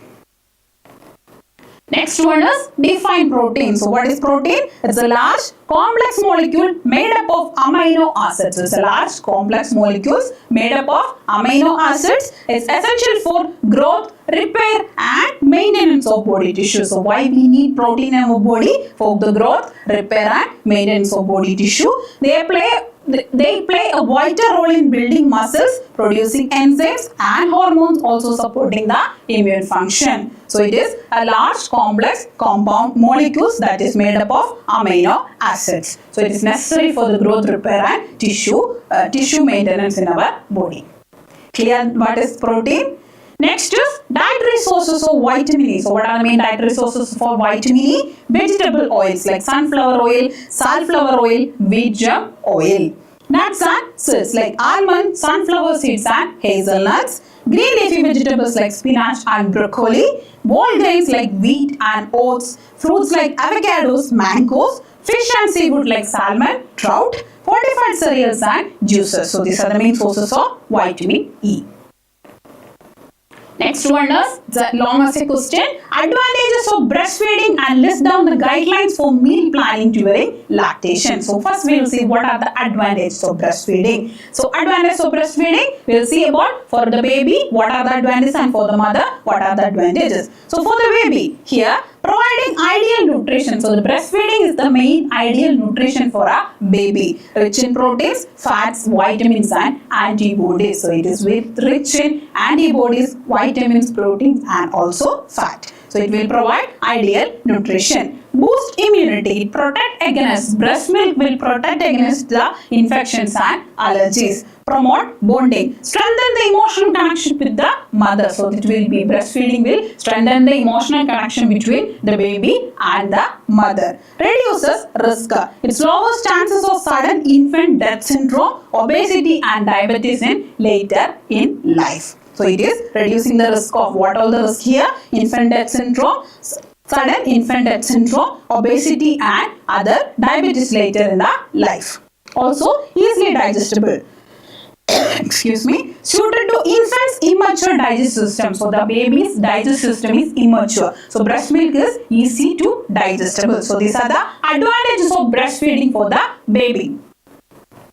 Next one is define protein. So what is protein? It's a large complex molecule made up of amino acids. It's a large complex molecules made up of amino acids. It's essential for growth, repair and maintenance of body tissue. So why we need protein in our body? For the growth, repair and maintenance of body tissue. They play a vital role in building muscles, producing enzymes and hormones, also supporting the immune function. So it is a large complex compound molecules that is made up of amino acids. So it is necessary for the growth, repair and tissue maintenance in our body. Clear what is protein? Next is dietary sources of vitamin E. So what are the main dietary sources for vitamin E? Vegetable oils like sunflower oil, safflower oil, wheat germ oil. Nuts and seeds like almond, sunflower seeds and hazelnuts. Green leafy vegetables like spinach and broccoli. Whole grains like wheat and oats. Fruits like avocados, mangoes. Fish and seafood like salmon, trout. Fortified cereals and juices. So these are the main sources of vitamin E. Next one is the long essay question. Advantages of breastfeeding and list down the guidelines for meal planning during lactation. So first we will see what are the advantages of breastfeeding. So advantages of breastfeeding, we will see about for the baby what are the advantages and for the mother what are the advantages. So for the baby, here Providing ideal nutrition. So the breastfeeding is the main ideal nutrition for a baby. Rich in proteins, fats, vitamins and antibodies. So it is rich in antibodies, vitamins, proteins and also fat. So it will provide ideal nutrition. Boost immunity. It protect against, breast milk will protect against the infections and allergies. Promote bonding. Strengthen the emotional connection with the mother. So it will be, breastfeeding will strengthen the emotional connection between the baby and the mother. Reduces risk. It lowers chances of sudden infant death syndrome, obesity and diabetes in later in life. So it is reducing the risk of what all the risk here? Infant death syndrome, sudden infant death syndrome, obesity and other diabetes later in the life. Also easily digestible. Excuse me, suited to infants' immature digestive system. So the baby's digestive system is immature. So breast milk is easy to digestible. So these are the advantages of breastfeeding for the baby.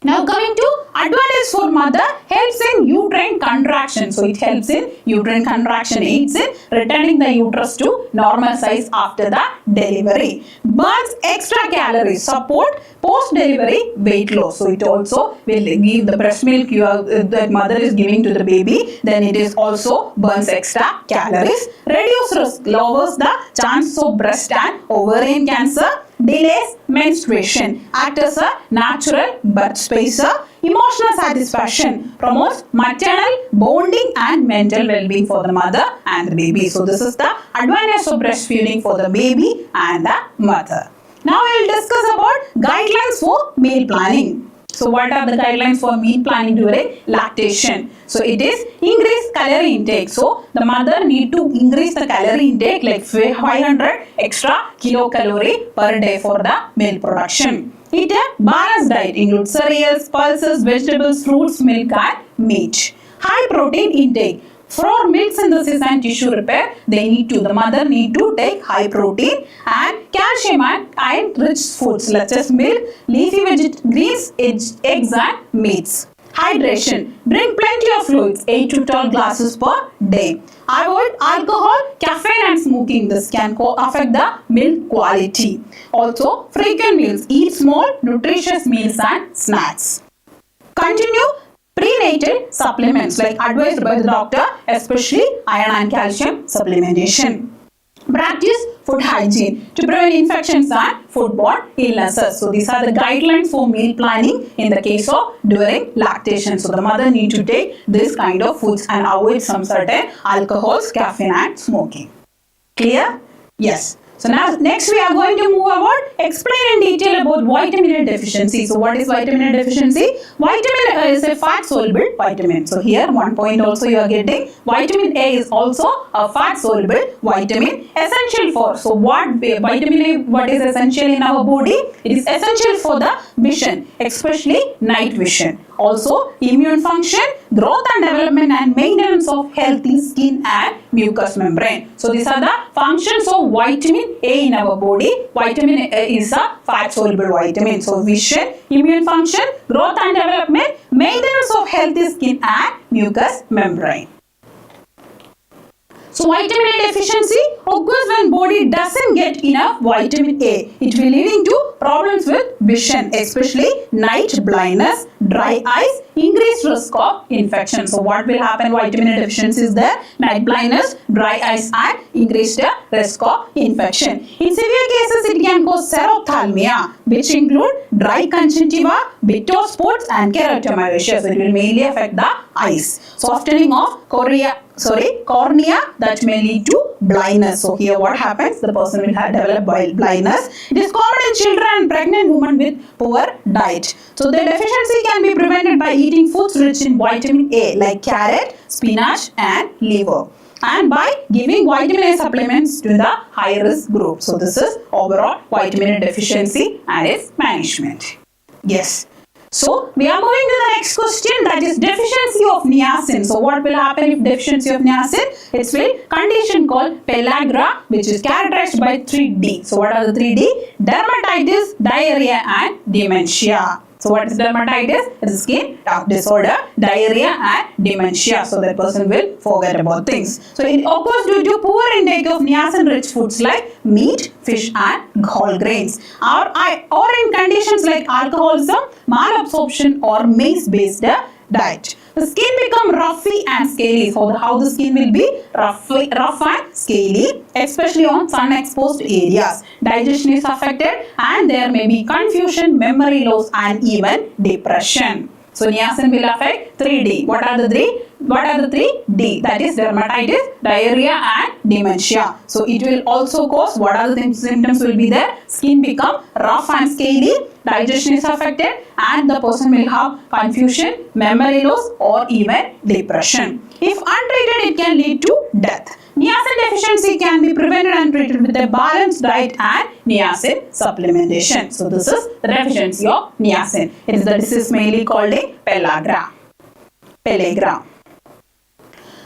Now coming to advantage for mother, helps in uterine contraction. So it helps in uterine contraction, aids in returning the uterus to normal size after the delivery. Burns extra calories, support post-delivery weight loss. So it also will give the breast milk that mother is giving to the baby, then it is also burns extra calories. Reduce risk, lowers the chance of breast and ovarian cancer. Delays menstruation, act as a natural birth spacer. Emotional satisfaction, promotes maternal bonding and mental well-being for the mother and the baby. So this is the advantage of breastfeeding for the baby and the mother. Now we will discuss about guidelines for meal planning. So what are the guidelines for meal planning during lactation? So it is increase calorie intake. So the mother need to increase the calorie intake like 500 extra kilocalorie per day for the milk production. Eat a balanced diet, includes cereals, pulses, vegetables, fruits, milk and meat. High protein intake. For milk synthesis and tissue repair, the mother need to take high protein and calcium and iron rich foods such as milk, leafy greens, eggs and meats. Hydration. Drink plenty of fluids, 8 to 12 glasses per day. Avoid alcohol, caffeine and smoking. This can affect the milk quality. Also, frequent meals. Eat small, nutritious meals and snacks. Continue prenatal supplements like advised by the doctor, especially iron and calcium supplementation. Practice food hygiene to prevent infections and foodborne illnesses. So these are the guidelines for meal planning in the case of during lactation. So the mother need to take this kind of foods and avoid some certain alcohols, caffeine and smoking. Clear? Yes. So now next we are going to move about explain in detail about vitamin A deficiency. So what is vitamin A deficiency? Vitamin A is a fat soluble vitamin. So here one point also you are getting, vitamin A is also a fat soluble vitamin essential for. So what vitamin A, what is essential in our body? It is essential for the vision, especially night vision. Also immune function, growth and development and maintenance of healthy skin and mucous membrane. So these are the functions of vitamin A in our body. Vitamin A is a fat soluble vitamin. So vision, immune function, growth and development, maintenance of healthy skin and mucous membrane. So vitamin A deficiency occurs when body doesn't get enough vitamin A. It will leading to problems with vision, especially night blindness, dry eyes, increased risk of infection. So what will happen? Vitamin A deficiency is there, night blindness, dry eyes and increased risk of infection. In severe cases, it can cause xerophthalmia, which include dry conjunctiva, bitter spots and keratomyosure. So it will mainly affect the eyes. Softening of cornea that may lead to blindness. So here what happens? The person will have developed blindness. It is common in children and pregnant women with poor diet. So the deficiency can be prevented by eating foods rich in vitamin A like carrot, spinach and liver, and by giving vitamin A supplements to the high risk group. So this is overall vitamin A deficiency and its management. Yes. So we are moving to the next question, that is deficiency of niacin. So what will happen if deficiency of niacin? It's a condition called pellagra, which is characterized by 3D. So what are the 3D? Dermatitis, diarrhea and dementia. So what is dermatitis? It is skin disorder, diarrhea and dementia. So that person will forget about things. So it occurs due to poor intake of niacin-rich foods like meat, fish and whole grains, or in conditions like alcoholism, malabsorption or maize-based diet. The skin become roughy and scaly. So how the skin will be rough and scaly, especially on sun-exposed areas. Digestion is affected and there may be confusion, memory loss and even depression. So niacin will affect 3D. What are the three? What are the 3D? That is dermatitis, diarrhea and dementia. So it will also cause, what are the symptoms will be there? Skin become rough and scaly, digestion is affected and the person will have confusion, memory loss or even depression. If untreated, it can lead to death. Niacin deficiency can be prevented and treated with a balanced diet and niacin supplementation. So this is the deficiency of niacin. It is the disease mainly called a pellagra.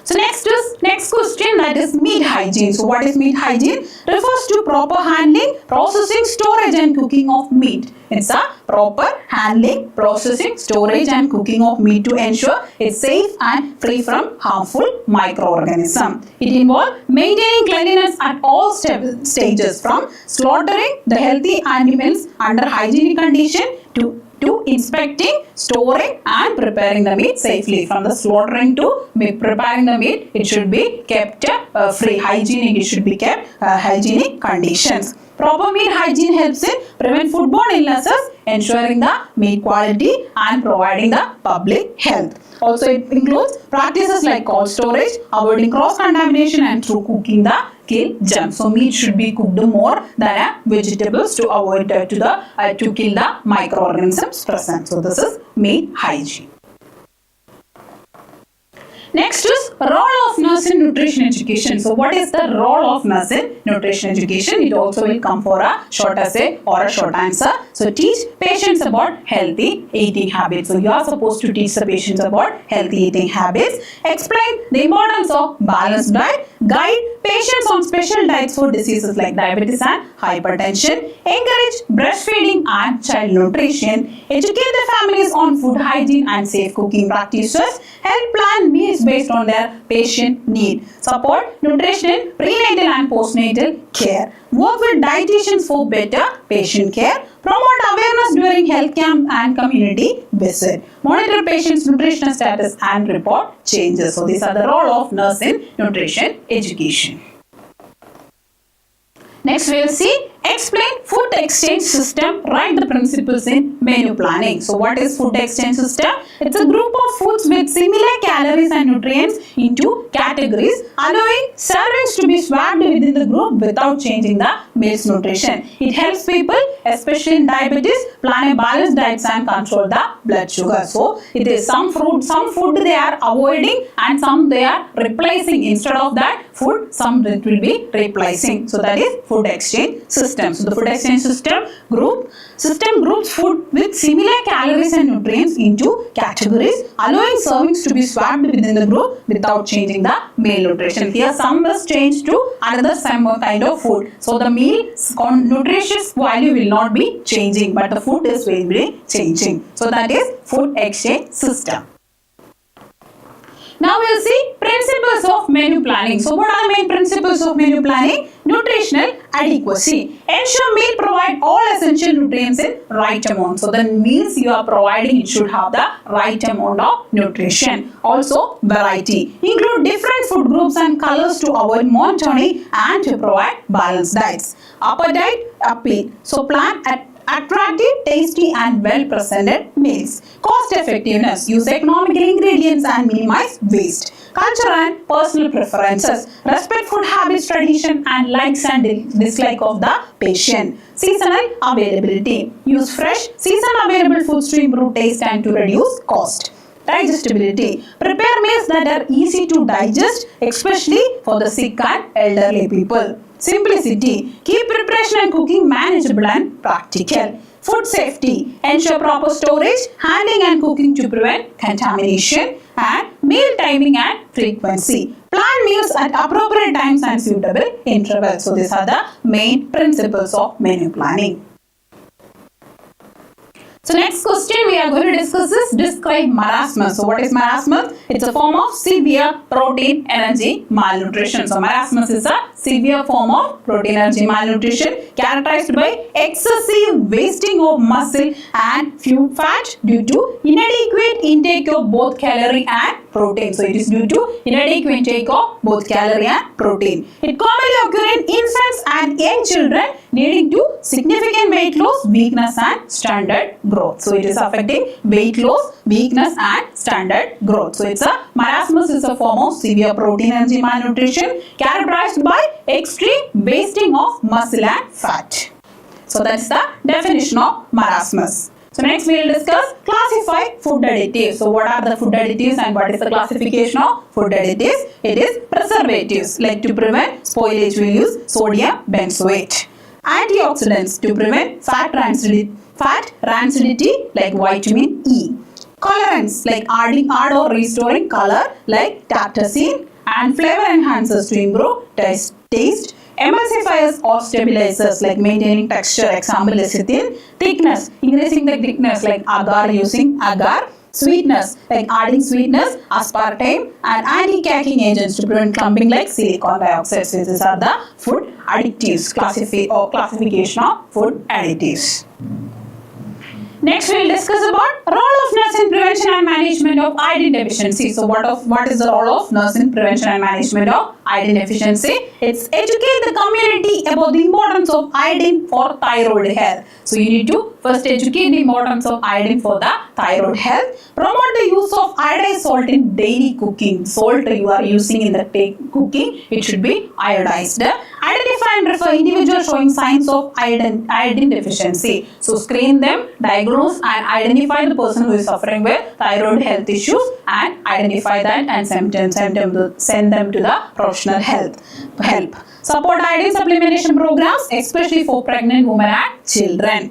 So next question, that is meat hygiene. So what is meat hygiene? Refers to proper handling, processing, storage and cooking of meat. It's a proper handling, processing, storage and cooking of meat to ensure it's safe and free from harmful microorganisms. It involves maintaining cleanliness at all stages, from slaughtering the healthy animals under hygienic condition to inspecting, storing and preparing the meat safely. From the slaughtering to preparing the meat, it should be kept free, hygienic, it should be kept hygienic conditions. Proper meat hygiene helps in prevent foodborne illnesses, ensuring the meat quality and providing the public health. Also, it includes practices like cold storage, avoiding cross-contamination and through cooking the kill germs. So meat should be cooked more than vegetables to avoid to kill the microorganisms present. So this is meat hygiene. Next is role of nurse in nutrition education. So what is the role of nurse in nutrition education? It also will come for a short essay or a short answer. So teach patients about healthy eating habits. So you are supposed to teach the patients about healthy eating habits. Explain the importance of balanced diet. Guide patients on special diets for diseases like diabetes and hypertension. Encourage breastfeeding and child nutrition. Educate the families on food hygiene and safe cooking practices. Help plan meals based on their patient need. Support nutrition in prenatal and postnatal care. Work with dietitians for better patient care. Promote awareness during health camp and community visit. Monitor patients' nutritional status and report changes. So these are the role of nurse in nutrition education. Next we will see explain food exchange system. Write the principles in menu planning. So what is food exchange system? It's a group of foods with similar calories and nutrients into categories, allowing servings to be swapped within the group without changing the meal's nutrition. It helps people, especially in diabetes, plan a balanced diet and control the blood sugar. So it is some food they are avoiding and some they are replacing. Instead of that food, some it will be replacing. So that is food exchange system. So the food exchange system groups food with similar calories and nutrients into categories, allowing servings to be swapped within the group without changing the meal nutrition. Here some is changed to another some kind of food. So the meal nutritious value will not be changing, but the food is will be changing. So that is food exchange system. Now we will see principles of menu planning. So what are the main principles of menu planning? Nutritional adequacy. Ensure meal provide all essential nutrients in right amount. So the meals you are providing, it should have the right amount of nutrition. Also variety. Include different food groups and colors to avoid monotony and to provide balanced diets. Appetite appeal. So plan at attractive, tasty and well-presented meals. Cost effectiveness. Use economical ingredients and minimize waste. Culture and personal preferences. Respect food habits, tradition and likes and dislike of the patient. Seasonal availability. Use fresh, season available foods to improve taste and to reduce cost. Digestibility. Prepare meals that are easy to digest, especially for the sick and elderly people. Simplicity. Keep preparation and cooking manageable and practical. Food safety. Ensure proper storage, handling and cooking to prevent contamination. And meal timing and frequency. Plan meals at appropriate times and suitable intervals. So these are the main principles of menu planning. So next question we are going to discuss is describe marasmus. So what is marasmus? It's a form of severe protein energy malnutrition. So marasmus is a severe form of protein energy malnutrition characterized by excessive wasting of muscle and fat due to inadequate intake of both calorie and protein. So it is due to inadequate intake of both calorie and protein. It commonly occurs in infants and young children, leading to significant weight loss, weakness and standard growth. So it is affecting weight loss, weakness and standard growth. So it's a marasmus is a form of severe protein energy malnutrition characterized by extreme wasting of muscle and fat. So that's the definition of marasmus. So next we will discuss classify food additives. So what are the food additives and what is the classification of food additives? It is preservatives, like to prevent spoilage we use sodium benzoate. Antioxidants to prevent fat rancidity like vitamin E. Colorants like adding or restoring color like tartrazine, and flavor enhancers to improve taste. Emulsifiers or stabilizers like maintaining texture, example lecithin. Thickness, increasing the thickness like agar, using agar. Sweetness, like adding sweetness, aspartame, and anti-caking agents to prevent clumping like silicon dioxide. So these are the food additives, classification of food additives. Next we will discuss about role of nurse in prevention and management of iodine deficiency. So what is the role of nurse in prevention and management of iodine deficiency? It's educate the community about the importance of iodine for thyroid health. So you need to first educate the importance of iodine for the thyroid health. Promote the use of iodized salt in daily cooking. Salt you are using in the cooking, it should be iodized. Identify and refer individuals showing signs of iodine deficiency. So screen them, diagnose and identify the person who is suffering with thyroid health issues and identify that and send them to the professional help. Support iodine supplementation programs, especially for pregnant women and children.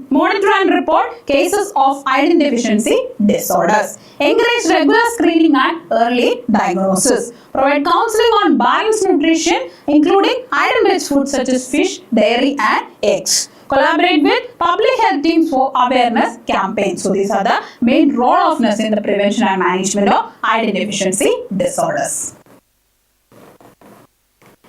Monitor and report cases of iodine deficiency disorders. Encourage regular screening and early diagnosis. Provide counseling on balanced nutrition, including iodine-rich foods such as fish, dairy, and eggs. Collaborate with public health teams for awareness campaigns. So these are the main role of nurse in the prevention and management of iodine deficiency disorders.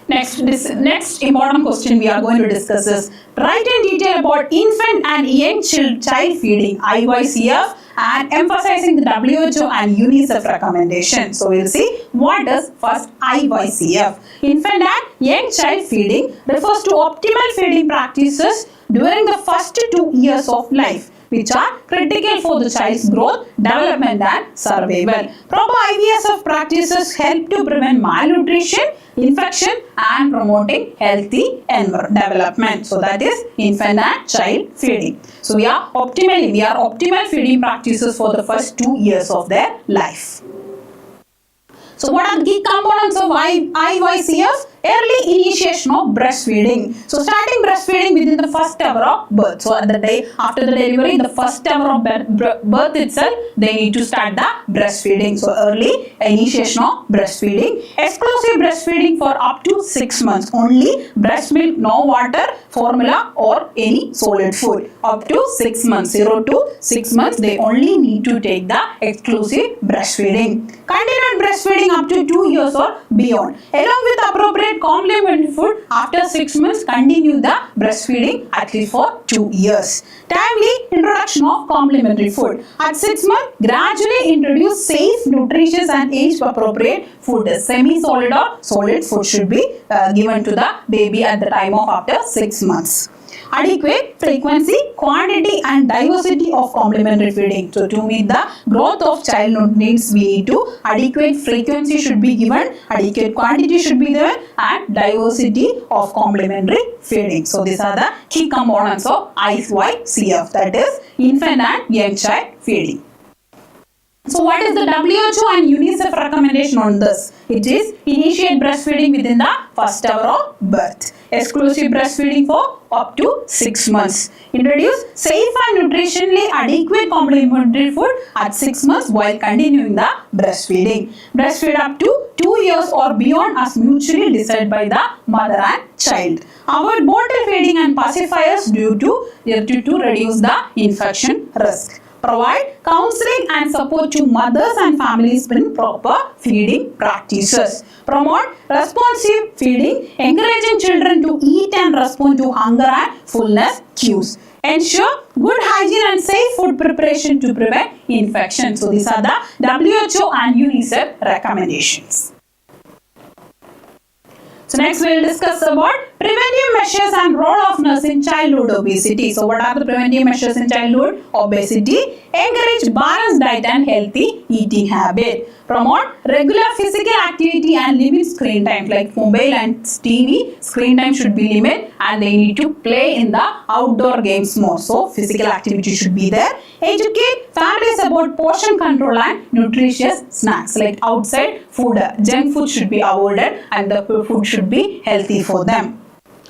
Next important question we are going to discuss is write in detail about infant and young child feeding, IYCF, and emphasizing the WHO and UNICEF recommendation. So we'll see what is first IYCF. Infant and young child feeding refers to optimal feeding practices during the first 2 years of life, which are critical for the child's growth, development and survival. Proper IVSF practices help to prevent malnutrition, infection and promoting healthy development. So that is infant and child feeding. So we are optimal feeding practices for the first 2 years of their life. So what are the key components of IYCF? Early initiation of breastfeeding. So starting breastfeeding within the first hour of birth. So at the day after the delivery, the first hour of birth itself, they need to start the breastfeeding. So early initiation of breastfeeding. Exclusive breastfeeding for up to 6 months. Only breast milk, no water, formula or any solid food. Up to 6 months, 0 to 6 months, they only need to take the exclusive breastfeeding. Continued breastfeeding up to 2 years or beyond. Along with appropriate complementary food, after 6 months, continue the breastfeeding at least for 2 years. Timely introduction of complementary food. At 6 months, gradually introduce safe, nutritious and age-appropriate food. Semi-solid or solid food should be given to the baby at the time of after 6 months. Adequate frequency, quantity and diversity of complementary feeding. So to meet the growth of child needs, we need to adequate frequency should be given, adequate quantity should be given and diversity of complementary feeding. So these are the key components of IYCF, that is infant and young child feeding. So what is the WHO and UNICEF recommendation on this? It is initiate breastfeeding within the first hour of birth. exclusive breastfeeding for up to 6 months. Introduce safe and nutritionally adequate complementary food at 6 months while continuing the breastfeeding. Breastfeed up to 2 years or beyond as mutually decided by the mother and child. Avoid bottle feeding and pacifiers due to reduce the infection risk. Provide counseling and support to mothers and families in proper feeding practices. Promote responsive feeding, encouraging children to eat and respond to hunger and fullness cues. Ensure good hygiene and safe food preparation to prevent infection. So these are the WHO and UNICEF recommendations. So next we will discuss about preventive measures and role of nurse in childhood obesity. So what are the preventive measures in childhood obesity? Encourage balanced diet and healthy eating habit. Promote regular physical activity and limit screen time, like mobile and TV. Screen time should be limited and they need to play in the outdoor games more. So physical activity should be there. Educate families about portion control and nutritious snacks, like outside food. Junk food should be avoided and the food should be healthy for them.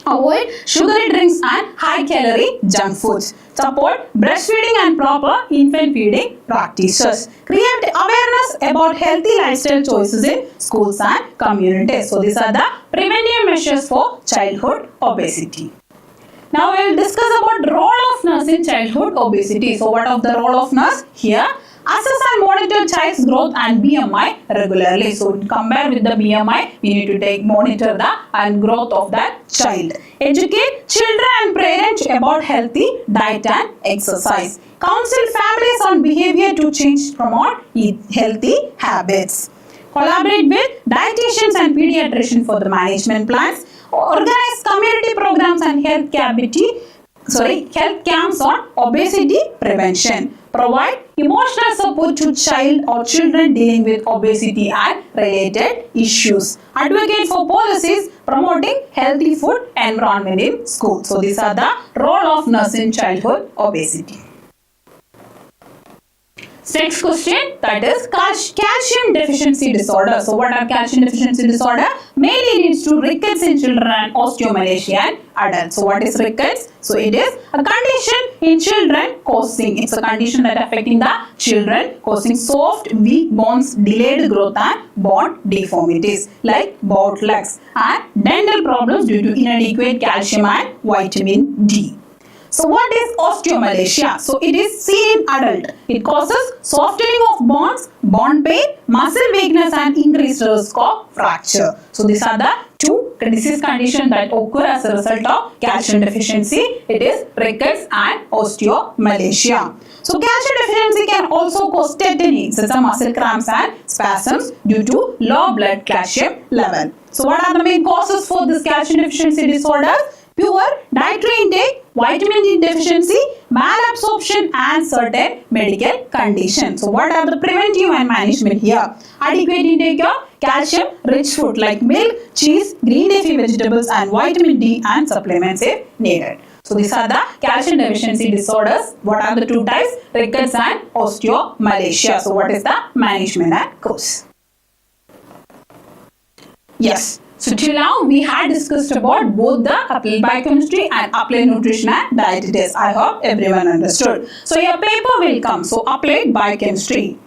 Avoid sugary drinks and high-calorie junk foods. Support breastfeeding and proper infant feeding practices. Create awareness about healthy lifestyle choices in schools and communities. So these are the preventive measures for childhood obesity. Now we will discuss about role of nurse in childhood obesity. So what of the role of nurse here? Assess and monitor child's growth and BMI regularly. So compare with the BMI, we need to monitor the growth of that child. Educate children and parents about healthy diet and exercise. Counsel families on behavior to change, promote healthy habits. Collaborate with dietitians and pediatricians for the management plans. Organize community programs and health camps on obesity prevention. Provide emotional support to child or children dealing with obesity and related issues. Advocate for policies promoting healthy food environment in school. So these are the role of nurse in childhood obesity. Next question, that is calcium deficiency disorder. So what are calcium deficiency disorder? Mainly leads to rickets in children and osteomalacia in adults. So what is rickets? So it is a condition in children it's a condition that affecting the children, causing soft, weak bones, delayed growth and bone deformities like bowed legs and dental problems due to inadequate calcium and vitamin D. So what is osteomalacia? So it is seen in adult. It causes softening of bones, bone pain, muscle weakness and increased risk of fracture. So these are the two disease conditions that occur as a result of calcium deficiency. It is rickets and osteomalacia. So calcium deficiency can also cause tetany, such as muscle cramps and spasms due to low blood calcium level. So what are the main causes for this calcium deficiency disorders? Poor dietary intake, vitamin D deficiency, malabsorption and certain medical conditions. So what are the preventive and management here? Adequate intake of calcium rich food like milk, cheese, green leafy vegetables and vitamin D and supplements if needed. So these are the calcium deficiency disorders. What are the two types? Rickets and osteomalacia. So what is the management and cause? Yes. So till now we had discussed about both the applied biochemistry and applied nutrition and dietetics. I hope everyone understood. So your paper will come. So applied biochemistry.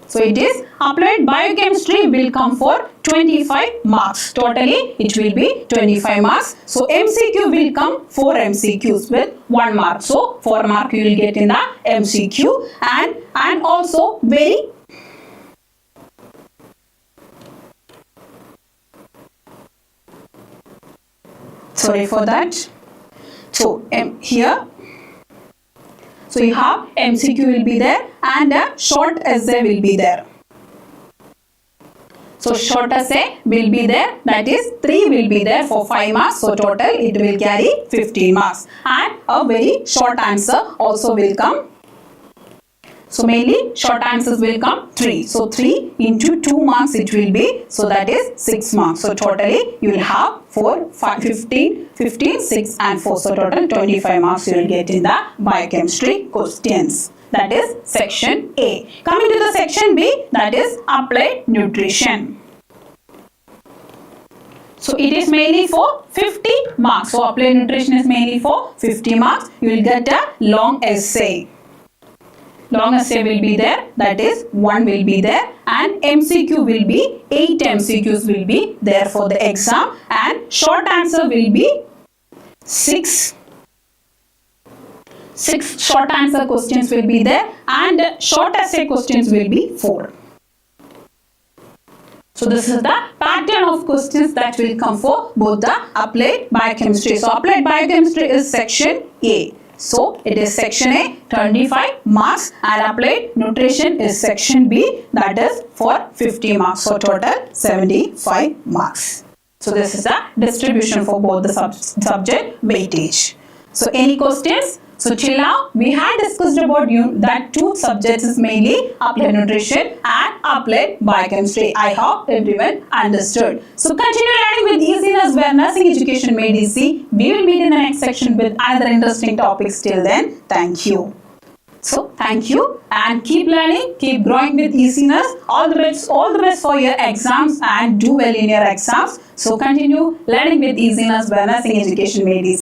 So it is applied biochemistry will come for 25 marks. Totally it will be 25 marks. So MCQ will come 4 MCQs with 1 mark. So 4 mark you will get in the MCQ and also very sorry for that. So here, so you have MCQ will be there and a short essay will be there. So short essay will be there, that is 3 will be there for 5 marks. So total it will carry 15 marks and a very short answer also will come. So mainly short answers will come 3. So 3 into 2 marks it will be. So that is 6 marks. So totally you will have 4, 5, 15, 6 and 4. So total 25 marks you will get in the biochemistry questions. That is section A. Coming to the section B, that is applied nutrition. So it is mainly for 50 marks. So applied nutrition is mainly for 50 marks. You will get a long essay. Long essay will be there, that is 1 will be there, and MCQ will be 8 MCQs will be there for the exam, and short answer will be 6 short answer questions will be there, and short essay questions will be 4. So this is the pattern of questions that will come for both the applied biochemistry. So applied biochemistry is section A. So it is section A, 25 marks, and applied nutrition is section B, that is for 50 marks. So total 75 marks. So this is the distribution for both the subject weightage. So any questions? So till now we had discussed about that 2 subjects is mainly applied nutrition and applied biochemistry. I hope everyone understood. So continue learning with easiness where nursing education made easy. We will meet in the next section with another interesting topics. Till then, thank you. So thank you and keep learning, keep growing with easiness. All the best for your exams and do well in your exams. So continue learning with easiness where nursing education made easy.